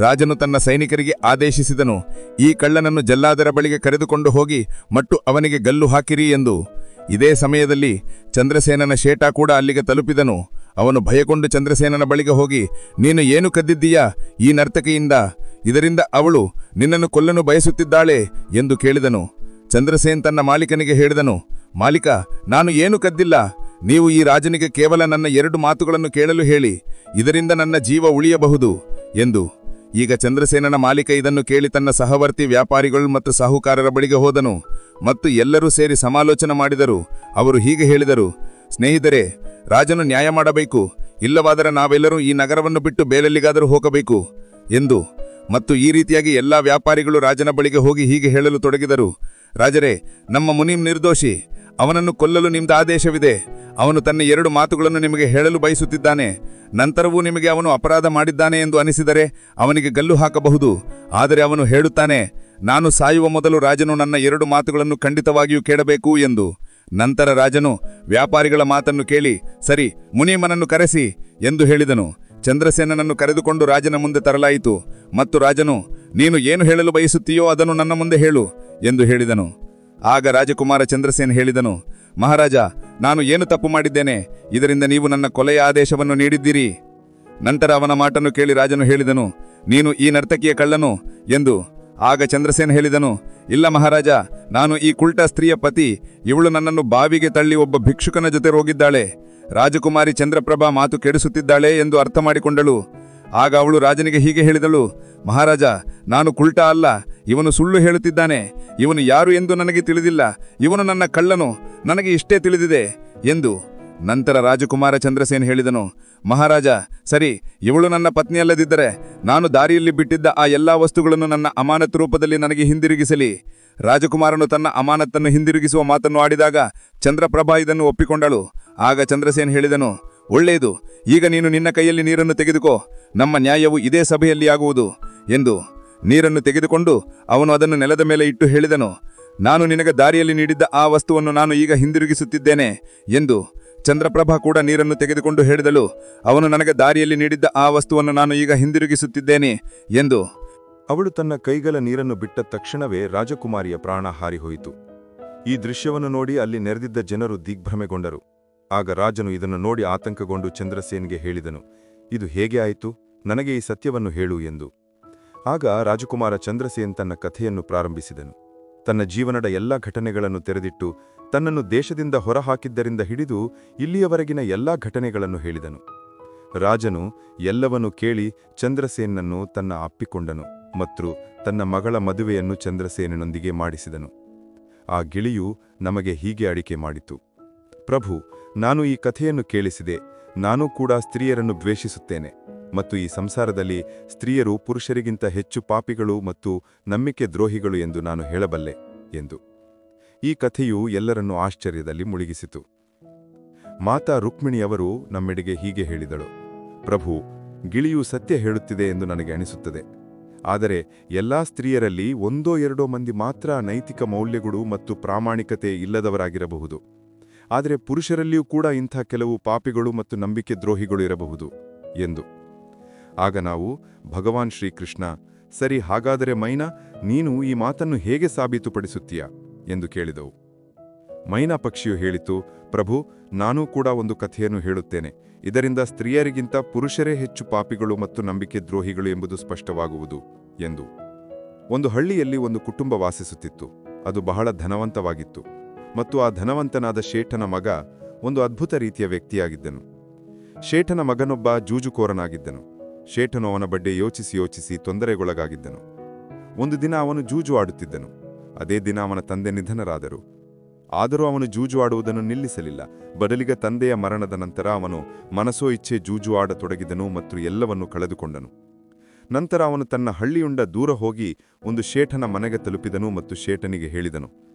ರಾಜನು ತನ್ನ ಸೈನಿಕರಿಗೆ ಆದೇಶಿಸಿದನು, ಈ ಕಳ್ಳನನ್ನು ಜಲ್ಲಾದರ ಬಳಿಗೆ ಕರೆದುಕೊಂಡು ಹೋಗಿ ಮತ್ತು ಅವನಿಗೆ ಗಲ್ಲು ಹಾಕಿರಿ ಎಂದು. ಇದೇ ಸಮಯದಲ್ಲಿ ಚಂದ್ರಸೇನನ ಶೇಟ ಕೂಡ ಅಲ್ಲಿಗೆ ತಲುಪಿದನು. ಅವನು ಭಯಗೊಂಡು ಚಂದ್ರಸೇನನ ಬಳಿಗೆ ಹೋಗಿ, ನೀನು ಏನು ಕದ್ದಿದ್ದೀಯಾ ಈ ನರ್ತಕಿಯಿಂದ? ಇದರಿಂದ ಅವಳು ನಿನ್ನನ್ನು ಕೊಲ್ಲಲು ಬಯಸುತ್ತಿದ್ದಾಳೆ ಎಂದು ಕೇಳಿದನು. ಚಂದ್ರಸೇನ್ ತನ್ನ ಮಾಲೀಕನಿಗೆ ಹೇಳಿದನು, ಮಾಲೀಕ, ನಾನು ಏನು ಕದ್ದಿಲ್ಲ. ನೀವು ಈ ರಾಜನಿಗೆ ಕೇವಲ ನನ್ನ 2 ಮಾತುಗಳನ್ನು ಕೇಳಲು ಹೇಳಿ, ಇದರಿಂದ ನನ್ನ ಜೀವ ಉಳಿಯಬಹುದು ಎಂದು. ಈಗ ಚಂದ್ರಸೇನನ ಮಾಲೀಕ ಇದನ್ನು ಕೇಳಿ ತನ್ನ ಸಹವರ್ತಿ ವ್ಯಾಪಾರಿಗಳು ಮತ್ತು ಸಾಹುಕಾರರ ಬಳಿಗೆ ಹೋದನು ಮತ್ತು ಎಲ್ಲರೂ ಸೇರಿ ಸಮಾಲೋಚನೆ ಮಾಡಿದರು. ಅವರು ಹೀಗೆ ಹೇಳಿದರು, ಸ್ನೇಹಿತರೆ, ರಾಜನು ನ್ಯಾಯ ಮಾಡಬೇಕು, ಇಲ್ಲವಾದರೆ ನಾವೆಲ್ಲರೂ ಈ ನಗರವನ್ನು ಬಿಟ್ಟು ಬೇರೆಲ್ಲಿಗಾದರೂ ಹೋಗಬೇಕು ಎಂದು. ಮತ್ತು ಈ ರೀತಿಯಾಗಿ ಎಲ್ಲಾ ವ್ಯಾಪಾರಿಗಳು ರಾಜನ ಬಳಿಗೆ ಹೋಗಿ ಹೀಗೆ ಹೇಳಲು ತೊಡಗಿದರು, ರಾಜರೇ, ನಮ್ಮ ಮುನಿಂ ನಿರ್ದೋಷಿ, ಅವನನ್ನು ಕೊಲ್ಲಲು ನಿಮ್ದು ಆದೇಶವಿದೆ. ಅವನು ತನ್ನ 2 ಮಾತುಗಳನ್ನು ನಿಮಗೆ ಹೇಳಲು ಬಯಸುತ್ತಿದ್ದಾನೆ. ನಂತರವೂ ನಿಮಗೆ ಅವನು ಅಪರಾಧ ಮಾಡಿದ್ದಾನೆ ಎಂದು ಅನಿಸಿದರೆ ಅವನಿಗೆ ಗಲ್ಲು ಹಾಕಬಹುದು. ಆದರೆ ಅವನು ಹೇಳುತ್ತಾನೆ, ನಾನು ಸಾಯುವ ಮೊದಲು ರಾಜನು ನನ್ನ 2 ಮಾತುಗಳನ್ನು ಖಂಡಿತವಾಗಿಯೂ ಕೇಳಬೇಕು ಎಂದು. ನಂತರ ರಾಜನು ವ್ಯಾಪಾರಿಗಳ ಮಾತನ್ನು ಕೇಳಿ, ಸರಿ, ಮುನಿಮನನ್ನು ಕರೆಸಿ ಎಂದು ಹೇಳಿದನು. ಚಂದ್ರಸೇನನನ್ನು ಕರೆದುಕೊಂಡು ರಾಜನ ಮುಂದೆ ತರಲಾಯಿತು ಮತ್ತು ರಾಜನು, ನೀನು ಏನು ಹೇಳಲು ಬಯಸುತ್ತೀಯೋ ಅದನ್ನು ನನ್ನ ಮುಂದೆ ಹೇಳು ಎಂದು ಹೇಳಿದನು. ಆಗ ರಾಜಕುಮಾರ ಚಂದ್ರಸೇನ್ ಹೇಳಿದನು, ಮಹಾರಾಜ, ನಾನು ಏನು ತಪ್ಪು ಮಾಡಿದ್ದೇನೆ? ಇದರಿಂದ ನೀವು ನನ್ನ ಕೊಲೆಯ ಆದೇಶವನ್ನು ನೀಡಿದ್ದೀರಿ. ನಂತರ ಅವನ ಮಾತನ್ನು ಕೇಳಿ ರಾಜನು ಹೇಳಿದನು, ನೀನು ಈ ನರ್ತಕಿಯ ಕಳ್ಳನು ಎಂದು. ಆಗ ಚಂದ್ರಸೇನ್ ಹೇಳಿದನು, ಇಲ್ಲ ಮಹಾರಾಜ, ನಾನು ಈ ಕುಲ್ಟ ಸ್ತ್ರೀಯ ಪತಿ. ಇವಳು ನನ್ನನ್ನು ಬಾವಿಗೆ ತಳ್ಳಿ ಒಬ್ಬ ಭಿಕ್ಷುಕನ ಜೊತೆ ಹೋಗಿದ್ದಾಳೆ. ರಾಜಕುಮಾರಿ ಚಂದ್ರಪ್ರಭಾ ಮಾತು ಕೆಡಿಸುತ್ತಿದ್ದಾಳೆ ಎಂದು ಅರ್ಥ ಮಾಡಿಕೊಂಡಳು. ಆಗ ಅವಳು ರಾಜನಿಗೆ ಹೀಗೆ ಹೇಳಿದಳು, ಮಹಾರಾಜ, ನಾನು ಕುಲ್ಟ ಅಲ್ಲ, ಇವನು ಸುಳ್ಳು ಹೇಳುತ್ತಿದ್ದಾನೆ. ಇವನು ಯಾರು ಎಂದು ನನಗೆ ತಿಳಿದಿಲ್ಲ. ಇವನು ನನ್ನ ಕಳ್ಳನು, ನನಗೆ ಇಷ್ಟೇ ತಿಳಿದಿದೆ ಎಂದು. ನಂತರ ರಾಜಕುಮಾರ ಚಂದ್ರಸೇನ್ ಹೇಳಿದನು, ಮಹಾರಾಜ, ಸರಿ, ಇವಳು ನನ್ನ ಪತ್ನಿಯಲ್ಲದಿದ್ದರೆ ನಾನು ದಾರಿಯಲ್ಲಿ ಬಿಟ್ಟಿದ್ದ ಆ ಎಲ್ಲಾ ವಸ್ತುಗಳನ್ನು ನನ್ನ ಅಮಾನತು ರೂಪದಲ್ಲಿ ನನಗೆ ಹಿಂದಿರುಗಿಸಲಿ. ರಾಜಕುಮಾರನು ತನ್ನ ಅಮಾನತನ್ನು ಹಿಂದಿರುಗಿಸುವ ಮಾತನ್ನು ಆಡಿದಾಗ ಚಂದ್ರಪ್ರಭಾ ಇದನ್ನು ಒಪ್ಪಿಕೊಂಡಳು. ಆಗ ಚಂದ್ರಸೇನ್ ಹೇಳಿದನು, ಒಳ್ಳೆಯದು, ಈಗ ನೀನು ನಿನ್ನ ಕೈಯಲ್ಲಿ ನೀರನ್ನು ತೆಗೆದುಕೋ, ನಮ್ಮ ನ್ಯಾಯವು ಇದೇ ಸಭೆಯಲ್ಲಿ ಆಗುವುದು ಎಂದು. ನೀರನ್ನು ತೆಗೆದುಕೊಂಡು ಅವನು ಅದನ್ನು ನೆಲದ ಮೇಲೆ ಇಟ್ಟು ಹೇಳಿದನು, ನಾನು ನಿನಗೆ ದಾರಿಯಲ್ಲಿ ನೀಡಿದ್ದ ಆ ವಸ್ತುವನ್ನು ನಾನು ಈಗ ಹಿಂದಿರುಗಿಸುತ್ತಿದ್ದೇನೆ ಎಂದು. ಚಂದ್ರಪ್ರಭಾ ಕೂಡ ನೀರನ್ನು ತೆಗೆದುಕೊಂಡು ಹೇಳಿದಳು, ಅವನು ನನಗೆ ದಾರಿಯಲ್ಲಿ ನೀಡಿದ್ದ ಆ ವಸ್ತುವನ್ನು ನಾನು ಈಗ ಹಿಂದಿರುಗಿಸುತ್ತಿದ್ದೇನೆ ಎಂದು. ಅವಳು ತನ್ನ ಕೈಗಳ ನೀರನ್ನು ಬಿಟ್ಟ ತಕ್ಷಣವೇ ರಾಜಕುಮಾರಿಯ ಪ್ರಾಣ ಹಾರಿಹೋಯಿತು. ಈ ದೃಶ್ಯವನ್ನು ನೋಡಿ ಅಲ್ಲಿ ನೆರೆದಿದ್ದ ಜನರು ದಿಗ್ಭ್ರಮೆಗೊಂಡರು. ಆಗ ರಾಜನು ಇದನ್ನು ನೋಡಿ ಆತಂಕಗೊಂಡು ಚಂದ್ರಸೇನ್ಗೆ ಹೇಳಿದನು, ಇದು ಹೇಗೆ ಆಯಿತು? ನನಗೆ ಈ ಸತ್ಯವನ್ನು ಹೇಳು ಎಂದು. ಆಗ ರಾಜಕುಮಾರ ಚಂದ್ರಸೇನ್ ತನ್ನ ಕಥೆಯನ್ನು ಪ್ರಾರಂಭಿಸಿದನು. ತನ್ನ ಜೀವನದ ಎಲ್ಲ ಘಟನೆಗಳನ್ನು ತೆರೆದಿಟ್ಟು ತನ್ನನ್ನು ದೇಶದಿಂದ ಹೊರಹಾಕಿದ್ದರಿಂದ ಹಿಡಿದು ಇಲ್ಲಿಯವರೆಗಿನ ಎಲ್ಲಾ ಘಟನೆಗಳನ್ನು ಹೇಳಿದನು. ರಾಜನು ಎಲ್ಲವನ್ನೂ ಕೇಳಿ ಚಂದ್ರಸೇನನ್ನು ತನ್ನ ಅಪ್ಪಿಕೊಂಡನು ಮತ್ತು ತನ್ನ ಮಗಳ ಮದುವೆಯನ್ನು ಚಂದ್ರಸೇನನೊಂದಿಗೆ ಮಾಡಿಸಿದನು. ಆ ಗಿಳಿಯು ನಮಗೆ ಹೀಗೆ ಅಡಿಕೆ ಮಾಡಿತು, ಪ್ರಭು, ನಾನು ಈ ಕಥೆಯನ್ನು ಕೇಳಿಸಿದೆ. ನಾನು ಕೂಡ ಸ್ತ್ರೀಯರನ್ನು ದ್ವೇಷಿಸುತ್ತೇನೆ ಮತ್ತು ಈ ಸಂಸಾರದಲ್ಲಿ ಸ್ತ್ರೀಯರು ಪುರುಷರಿಗಿಂತ ಹೆಚ್ಚು ಪಾಪಿಗಳು ಮತ್ತು ನಂಬಿಕೆ ದ್ರೋಹಿಗಳು ಎಂದು ನಾನು ಹೇಳಬಲ್ಲೆ ಎಂದು. ಈ ಕಥೆಯು ಎಲ್ಲರನ್ನೂ ಆಶ್ಚರ್ಯದಲ್ಲಿ ಮುಳುಗಿಸಿತು. ಮಾತಾ ರುಕ್ಮಿಣಿಯವರು ನಮ್ಮೆಡೆಗೆ ಹೀಗೆ ಹೇಳಿದಳು, ಪ್ರಭು, ಗಿಳಿಯು ಸತ್ಯ ಹೇಳುತ್ತಿದೆ ಎಂದು ನನಗೆ ಅನಿಸುತ್ತದೆ. ಆದರೆ ಎಲ್ಲಾ ಸ್ತ್ರೀಯರಲ್ಲಿ 1-2 ಮಂದಿ ಮಾತ್ರ ನೈತಿಕ ಮೌಲ್ಯಗಳು ಮತ್ತು ಪ್ರಾಮಾಣಿಕತೆ ಇಲ್ಲದವರಾಗಿರಬಹುದು. ಆದರೆ ಪುರುಷರಲ್ಲಿಯೂ ಕೂಡ ಇಂಥ ಕೆಲವು ಪಾಪಿಗಳು ಮತ್ತು ನಂಬಿಕೆ ದ್ರೋಹಿಗಳು ಇರಬಹುದು ಎಂದು. ಆಗ ನಾವು, ಭಗವಾನ್ ಶ್ರೀಕೃಷ್ಣ, ಸರಿ, ಹಾಗಾದರೆ ಮೈನಾ, ನೀನು ಈ ಮಾತನ್ನು ಹೇಗೆ ಸಾಬೀತುಪಡಿಸುತ್ತೀಯಾ ಎಂದು ಕೇಳಿದವು. ಮೈನಾ ಪಕ್ಷಿಯು ಹೇಳಿತು, ಪ್ರಭು, ನಾನೂ ಕೂಡ ಒಂದು ಕಥೆಯನ್ನು ಹೇಳುತ್ತೇನೆ. ಇದರಿಂದ ಸ್ತ್ರೀಯರಿಗಿಂತ ಪುರುಷರೇ ಹೆಚ್ಚು ಪಾಪಿಗಳು ಮತ್ತು ನಂಬಿಕೆ ದ್ರೋಹಿಗಳು ಎಂಬುದು ಸ್ಪಷ್ಟವಾಗುವುದು ಎಂದು. ಒಂದು ಹಳ್ಳಿಯಲ್ಲಿ ಒಂದು ಕುಟುಂಬ ವಾಸಿಸುತ್ತಿತ್ತು. ಅದು ಬಹಳ ಧನವಂತವಾಗಿತ್ತು ಮತ್ತು ಆ ಧನವಂತನಾದ ಶೇಠನ ಮಗ ಒಂದು ಅದ್ಭುತ ರೀತಿಯ ವ್ಯಕ್ತಿಯಾಗಿದ್ದನು. ಶೇಠನ ಮಗನೊಬ್ಬ ಜೂಜುಕೋರನಾಗಿದ್ದನು. ಶೇಠನು ಅವನ ಬಗ್ಗೆ ಯೋಚಿಸಿ ತೊಂದರೆಗೊಳಗಾಗಿದ್ದನು. ಒಂದು ದಿನ ಅವನು ಜೂಜು ಆಡುತ್ತಿದ್ದನು. ಅದೇ ದಿನ ಅವನ ತಂದೆ ನಿಧನರಾದರು. ಆದರೂ ಅವನು ಜೂಜು ಆಡುವುದನ್ನು ನಿಲ್ಲಿಸಲಿಲ್ಲ. ಬದಲಿಗೆ ತಂದೆಯ ಮರಣದ ನಂತರ ಅವನು ಮನಸೋ ಇಚ್ಛೆ ಜೂಜು ಆಡತೊಡಗಿದನು ಮತ್ತು ಎಲ್ಲವನ್ನೂ ಕಳೆದುಕೊಂಡನು. ನಂತರ ಅವನು ತನ್ನ ಹಳ್ಳಿಯುಂಡ ದೂರ ಹೋಗಿ ಒಂದು ಶೇಠನ ಮನೆಗೆ ತಲುಪಿದನು ಮತ್ತು ಶೇಠನಿಗೆ ಹೇಳಿದನು,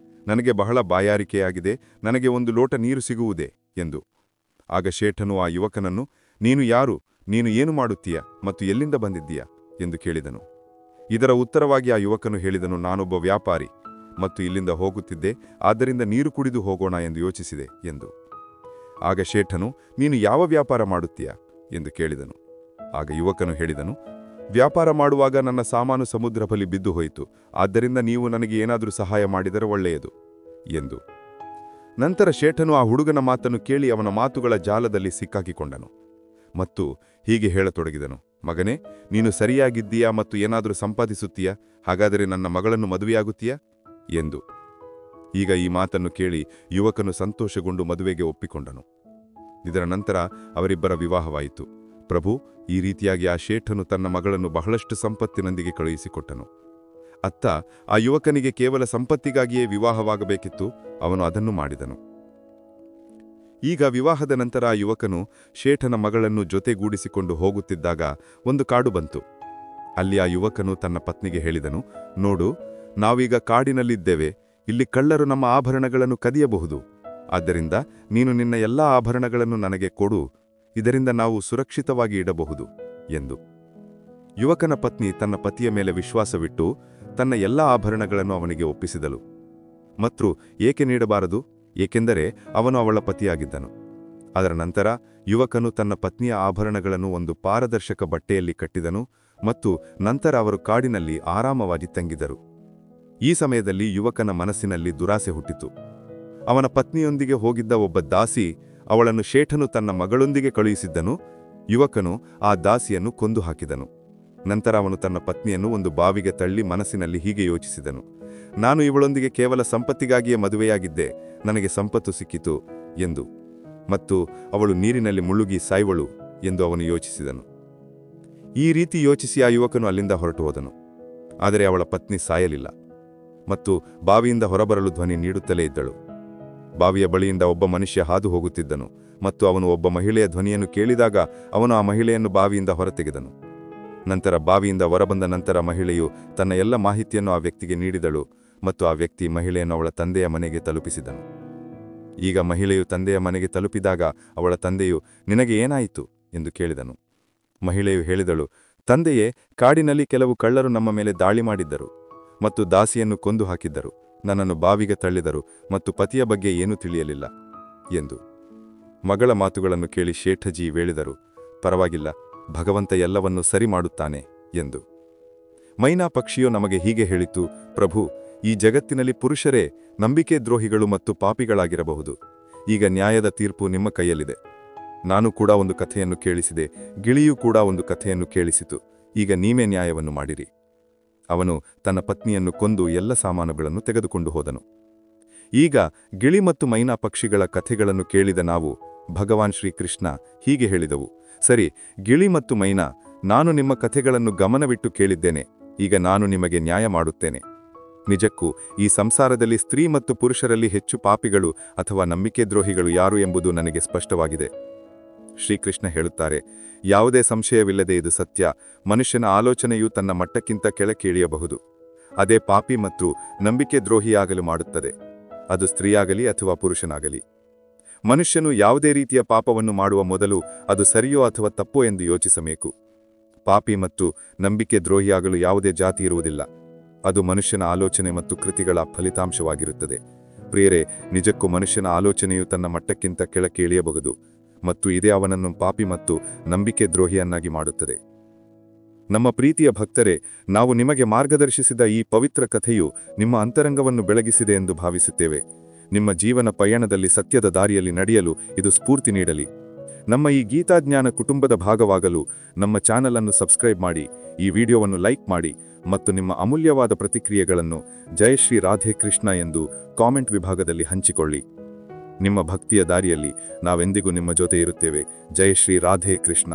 ನನಗೆ ಬಹಳ ಬಾಯಾರಿಕೆಯಾಗಿದೆ, ನನಗೆ ಒಂದು ಲೋಟ ನೀರು ಸಿಗುವುದೇ ಎಂದು. ಆಗ ಶೇಠನು ಆ ಯುವಕನನ್ನು, ನೀನು ಯಾರು, ನೀನು ಏನು ಮಾಡುತ್ತೀಯ ಮತ್ತು ಎಲ್ಲಿಂದ ಬಂದಿದ್ದೀಯಾ ಎಂದು ಕೇಳಿದನು. ಇದರ ಉತ್ತರವಾಗಿ ಆ ಯುವಕನು ಹೇಳಿದನು, ನಾನೊಬ್ಬ ವ್ಯಾಪಾರಿ ಮತ್ತು ಇಲ್ಲಿಂದ ಹೋಗುತ್ತಿದ್ದೆ, ಆದ್ದರಿಂದ ನೀರು ಕುಡಿದು ಹೋಗೋಣ ಎಂದು ಯೋಚಿಸಿದೆ ಎಂದು. ಆಗ ಶೇಠನು, ನೀನು ಯಾವ ವ್ಯಾಪಾರ ಮಾಡುತ್ತೀಯಾ ಎಂದು ಕೇಳಿದನು. ಆಗ ಯುವಕನು ಹೇಳಿದನು, ವ್ಯಾಪಾರ ಮಾಡುವಾಗ ನನ್ನ ಸಾಮಾನು ಸಮುದ್ರ ಬಳಿ ಬಿದ್ದು ಹೋಯಿತು, ಆದ್ದರಿಂದ ನೀವು ನನಗೆ ಏನಾದರೂ ಸಹಾಯ ಮಾಡಿದರೆ ಒಳ್ಳೆಯದು ಎಂದು. ನಂತರ ಶೇಠನು ಆ ಹುಡುಗನ ಮಾತನ್ನು ಕೇಳಿ ಅವನ ಮಾತುಗಳ ಜಾಲದಲ್ಲಿ ಸಿಕ್ಕಾಕಿಕೊಂಡನು ಮತ್ತು ಹೀಗೆ ಹೇಳತೊಡಗಿದನು, ಮಗನೇ, ನೀನು ಸರಿಯಾಗಿದ್ದೀಯಾ ಮತ್ತು ಏನಾದರೂ ಸಂಪಾದಿಸುತ್ತೀಯಾ, ಹಾಗಾದರೆ ನನ್ನ ಮಗಳನ್ನು ಮದುವೆಯಾಗುತ್ತೀಯಾ ಎಂದು. ಈಗ ಈ ಮಾತನ್ನು ಕೇಳಿ ಯುವಕನು ಸಂತೋಷಗೊಂಡು ಮದುವೆಗೆ ಒಪ್ಪಿಕೊಂಡನು. ಇದರ ನಂತರ ಅವರಿಬ್ಬರ ವಿವಾಹವಾಯಿತು. ಪ್ರಭು, ಈ ರೀತಿಯಾಗಿ ಆ ಶೇಠನು ತನ್ನ ಮಗಳನ್ನು ಬಹಳಷ್ಟು ಸಂಪತ್ತಿನೊಂದಿಗೆ ಕಳುಹಿಸಿಕೊಟ್ಟನು. ಅತ್ತ ಆ ಯುವಕನಿಗೆ ಕೇವಲ ಸಂಪತ್ತಿಗಾಗಿಯೇ ವಿವಾಹವಾಗಬೇಕಿತ್ತು, ಅವನು ಅದನ್ನು ಮಾಡಿದನು. ಈಗ ವಿವಾಹದ ನಂತರ ಆ ಯುವಕನು ಶೇಠನ ಮಗಳನ್ನು ಜೊತೆಗೂಡಿಸಿಕೊಂಡು ಹೋಗುತ್ತಿದ್ದಾಗ ಒಂದು ಕಾಡು ಬಂತು. ಅಲ್ಲಿ ಆ ಯುವಕನು ತನ್ನ ಪತ್ನಿಗೆ ಹೇಳಿದನು, ನೋಡು, ನಾವೀಗ ಕಾಡಿನಲ್ಲಿದ್ದೇವೆ, ಇಲ್ಲಿ ಕಳ್ಳರು ನಮ್ಮ ಆಭರಣಗಳನ್ನು ಕದಿಯಬಹುದು. ಆದ್ದರಿಂದ ನೀನು ನಿನ್ನ ಎಲ್ಲಾ ಆಭರಣಗಳನ್ನು ನನಗೆ ಕೊಡು, ಇದರಿಂದ ನಾವು ಸುರಕ್ಷಿತವಾಗಿ ಇಡಬಹುದು ಎಂದು. ಯುವಕನ ಪತ್ನಿ ತನ್ನ ಪತಿಯ ಮೇಲೆ ವಿಶ್ವಾಸವಿಟ್ಟು ತನ್ನ ಎಲ್ಲಾ ಆಭರಣಗಳನ್ನು ಅವನಿಗೆ ಒಪ್ಪಿಸಿದಳು. ಮತ್ತು ಏಕೆ ನೀಡಬಾರದು, ಏಕೆಂದರೆ ಅವನು ಅವಳ ಪತಿಯಾಗಿದ್ದನು. ಅದರ ನಂತರ ಯುವಕನು ತನ್ನ ಪತ್ನಿಯ ಆಭರಣಗಳನ್ನು ಒಂದು ಪಾರದರ್ಶಕ ಬಟ್ಟೆಯಲ್ಲಿ ಕಟ್ಟಿದನು ಮತ್ತು ನಂತರ ಅವರು ಕಾಡಿನಲ್ಲಿ ಆರಾಮವಾಗಿ ತಂಗಿದರು. ಈ ಸಮಯದಲ್ಲಿ ಯುವಕನ ಮನಸ್ಸಿನಲ್ಲಿ ದುರಾಸೆ ಹುಟ್ಟಿತು. ಅವನ ಪತ್ನಿಯೊಂದಿಗೆ ಹೋಗಿದ್ದ ಒಬ್ಬ ದಾಸಿ ಅವಳನ್ನು ಶೇಠನು ತನ್ನ ಮಗಳೊಂದಿಗೆ ಕಳುಹಿಸಿದ್ದನು. ಯುವಕನು ಆ ದಾಸಿಯನ್ನು ಕೊಂದು ಹಾಕಿದನು. ನಂತರ ಅವನು ತನ್ನ ಪತ್ನಿಯನ್ನು ಒಂದು ಬಾವಿಗೆ ತಳ್ಳಿ ಮನಸ್ಸಿನಲ್ಲಿ ಹೀಗೆ ಯೋಚಿಸಿದನು, ನಾನು ಇವಳೊಂದಿಗೆ ಕೇವಲ ಸಂಪತ್ತಿಗಾಗಿಯೇ ಮದುವೆಯಾಗಿದ್ದೆ, ನನಗೆ ಸಂಪತ್ತು ಸಿಕ್ಕಿತು ಎಂದು, ಮತ್ತು ಅವಳು ನೀರಿನಲ್ಲಿ ಮುಳುಗಿ ಸಾಯುವಳು ಎಂದು ಅವನು ಯೋಚಿಸಿದನು. ಈ ರೀತಿ ಯೋಚಿಸಿ ಆ ಯುವಕನು ಅಲ್ಲಿಂದ ಹೊರಟು ಹೋದನು. ಆದರೆ ಅವಳ ಪತ್ನಿ ಸಾಯಲಿಲ್ಲ ಮತ್ತು ಬಾವಿಯಿಂದ ಹೊರಬರಲು ಧ್ವನಿ ನೀಡುತ್ತಲೇ ಇದ್ದಳು. ಬಾವಿಯ ಬಳಿಯಿಂದ ಒಬ್ಬ ಮನುಷ್ಯ ಹಾದು ಹೋಗುತ್ತಿದ್ದನು ಮತ್ತು ಅವನು ಒಬ್ಬ ಮಹಿಳೆಯ ಧ್ವನಿಯನ್ನು ಕೇಳಿದಾಗ ಅವನು ಆ ಮಹಿಳೆಯನ್ನು ಬಾವಿಯಿಂದ ಹೊರತೆಗೆದನು. ನಂತರ ಬಾವಿಯಿಂದ ಹೊರಬಂದ ನಂತರ ಮಹಿಳೆಯು ತನ್ನ ಎಲ್ಲ ಮಾಹಿತಿಯನ್ನು ಆ ವ್ಯಕ್ತಿಗೆ ನೀಡಿದಳು ಮತ್ತು ಆ ವ್ಯಕ್ತಿ ಮಹಿಳೆಯನ್ನು ಅವಳ ತಂದೆಯ ಮನೆಗೆ ತಲುಪಿಸಿದನು. ಈಗ ಮಹಿಳೆಯು ತಂದೆಯ ಮನೆಗೆ ತಲುಪಿದಾಗ ಅವಳ ತಂದೆಯು, ನಿನಗೆ ಏನಾಯಿತು ಎಂದು ಕೇಳಿದನು. ಮಹಿಳೆಯು ಹೇಳಿದಳು, ತಂದೆಯೇ, ಕಾಡಿನಲ್ಲಿ ಕೆಲವು ಕಳ್ಳರು ನಮ್ಮ ಮೇಲೆ ದಾಳಿ ಮಾಡಿದ್ದರು ಮತ್ತು ದಾಸಿಯನ್ನು ಕೊಂದು ಹಾಕಿದ್ದರು, ನನ್ನನ್ನು ಬಾವಿಗೆ ತಳ್ಳಿದರು ಮತ್ತು ಪತಿಯ ಬಗ್ಗೆ ಏನೂ ತಿಳಿಯಲಿಲ್ಲ ಎಂದು. ಮಗಳ ಮಾತುಗಳನ್ನು ಕೇಳಿ ಶೇಠಜಿ ಹೇಳಿದರು, ಪರವಾಗಿಲ್ಲ, ಭಗವಂತ ಎಲ್ಲವನ್ನೂ ಸರಿ ಮಾಡುತ್ತಾನೆ ಎಂದು. ಮೈನಾ ಪಕ್ಷಿಯು ನಮಗೆ ಹೀಗೆ ಹೇಳಿತು, ಪ್ರಭು, ಈ ಜಗತ್ತಿನಲ್ಲಿ ಪುರುಷರೇ ನಂಬಿಕೆ ದ್ರೋಹಿಗಳು ಮತ್ತು ಪಾಪಿಗಳಾಗಿರಬಹುದು. ಈಗ ನ್ಯಾಯದ ತೀರ್ಪು ನಿಮ್ಮ ಕೈಯಲ್ಲಿದೆ. ನಾನು ಕೂಡ ಒಂದು ಕಥೆಯನ್ನು ಕೇಳಿಸಿದೆ, ಗಿಳಿಯೂ ಕೂಡ ಒಂದು ಕಥೆಯನ್ನು ಕೇಳಿಸಿತು. ಈಗ ನೀವೇ ನ್ಯಾಯವನ್ನು ಮಾಡಿರಿ. ಅವನು ತನ್ನ ಪತ್ನಿಯನ್ನು ಕೊಂದು ಎಲ್ಲ ಸಾಮಾನುಗಳನ್ನು ತೆಗೆದುಕೊಂಡು ಹೋದನು. ಈಗ ಗಿಳಿ ಮತ್ತು ಮೈನಾ ಪಕ್ಷಿಗಳ ಕಥೆಗಳನ್ನು ಕೇಳಿದ ನಾವು ಭಗವಾನ್ ಶ್ರೀಕೃಷ್ಣ ಹೀಗೆ ಹೇಳಿದವು, ಸರಿ ಗಿಳಿ ಮತ್ತು ಮೈನಾ, ನಾನು ನಿಮ್ಮ ಕಥೆಗಳನ್ನು ಗಮನವಿಟ್ಟು ಕೇಳಿದ್ದೇನೆ. ಈಗ ನಾನು ನಿಮಗೆ ನ್ಯಾಯ ಮಾಡುತ್ತೇನೆ. ನಿಜಕ್ಕೂ ಈ ಸಂಸಾರದಲ್ಲಿ ಸ್ತ್ರೀ ಮತ್ತು ಪುರುಷರಲ್ಲಿ ಹೆಚ್ಚು ಪಾಪಿಗಳು ಅಥವಾ ನಂಬಿಕೆ ದ್ರೋಹಿಗಳು ಯಾರು ಎಂಬುದು ನನಗೆ ಸ್ಪಷ್ಟವಾಗಿದೆ. ಶ್ರೀಕೃಷ್ಣ ಹೇಳುತ್ತಾರೆ, ಯಾವುದೇ ಸಂಶಯವಿಲ್ಲದೆ ಇದು ಸತ್ಯ. ಮನುಷ್ಯನ ಆಲೋಚನೆಯು ತನ್ನ ಮಟ್ಟಕ್ಕಿಂತ ಕೆಳಕ್ಕೆ ಇಳಿಯಬಹುದು. ಅದೇ ಪಾಪಿ ಮತ್ತು ನಂಬಿಕೆ ದ್ರೋಹಿಯಾಗಲು ಮಾಡುತ್ತದೆ, ಅದು ಸ್ತ್ರೀಯಾಗಲಿ ಅಥವಾ ಪುರುಷನಾಗಲಿ. ಮನುಷ್ಯನು ಯಾವುದೇ ರೀತಿಯ ಪಾಪವನ್ನು ಮಾಡುವ ಮೊದಲು ಅದು ಸರಿಯೋ ಅಥವಾ ತಪ್ಪೋ ಎಂದು ಯೋಚಿಸಬೇಕು. ಪಾಪಿ ಮತ್ತು ನಂಬಿಕೆ ದ್ರೋಹಿಯಾಗಲು ಯಾವುದೇ ಜಾತಿ ಇರುವುದಿಲ್ಲ, ಅದು ಮನುಷ್ಯನ ಆಲೋಚನೆ ಮತ್ತು ಕೃತಿಗಳ ಫಲಿತಾಂಶವಾಗಿರುತ್ತದೆ. ಪ್ರಿಯರೇ, ನಿಜಕ್ಕೂ ಮನುಷ್ಯನ ಆಲೋಚನೆಯು ತನ್ನ ಮಟ್ಟಕ್ಕಿಂತ ಕೆಳಕ್ಕೆ ಇಳಿಯಬಹುದು ಮತ್ತು ಇದೇ ಅವನನ್ನು ಪಾಪಿ ಮತ್ತು ನಂಬಿಕೆ ದ್ರೋಹಿಯನ್ನಾಗಿ ಮಾಡುತ್ತದೆ. ನಮ್ಮ ಪ್ರೀತಿಯ ಭಕ್ತರೇ, ನಾವು ನಿಮಗೆ ಮಾರ್ಗದರ್ಶಿಸಿದ ಈ ಪವಿತ್ರ ಕಥೆಯು ನಿಮ್ಮ ಅಂತರಂಗವನ್ನು ಬೆಳಗಿಸಿದೆ ಎಂದು ಭಾವಿಸುತ್ತೇವೆ. ನಿಮ್ಮ ಜೀವನ ಪಯಣದಲ್ಲಿ ಸತ್ಯದ ದಾರಿಯಲ್ಲಿ ನಡೆಯಲು ಇದು ಸ್ಫೂರ್ತಿ ನೀಡಲಿ. ನಮ್ಮ ಈ ಗೀತಾಜ್ಞಾನ ಕುಟುಂಬದ ಭಾಗವಾಗಲು ನಮ್ಮ ಚಾನಲ್ ಅನ್ನು ಸಬ್ಸ್ಕ್ರೈಬ್ ಮಾಡಿ, ಈ ವಿಡಿಯೋವನ್ನು ಲೈಕ್ ಮಾಡಿ ಮತ್ತು ನಿಮ್ಮ ಅಮೂಲ್ಯವಾದ ಪ್ರತಿಕ್ರಿಯೆಗಳನ್ನು ಜೈ ಶ್ರೀ ರಾಧೆ ಕೃಷ್ಣ ಎಂದು ಕಾಮೆಂಟ್ ವಿಭಾಗದಲ್ಲಿ ಹಂಚಿಕೊಳ್ಳಿ. ನಿಮ್ಮ ಭಕ್ತಿಯ ದಾರಿಯಲ್ಲಿ ನಾವೆಂದಿಗೂ ನಿಮ್ಮ ಜೊತೆ ಇರುತ್ತೇವೆ. ಜೈ ಶ್ರೀ ರಾಧೆ ಕೃಷ್ಣ.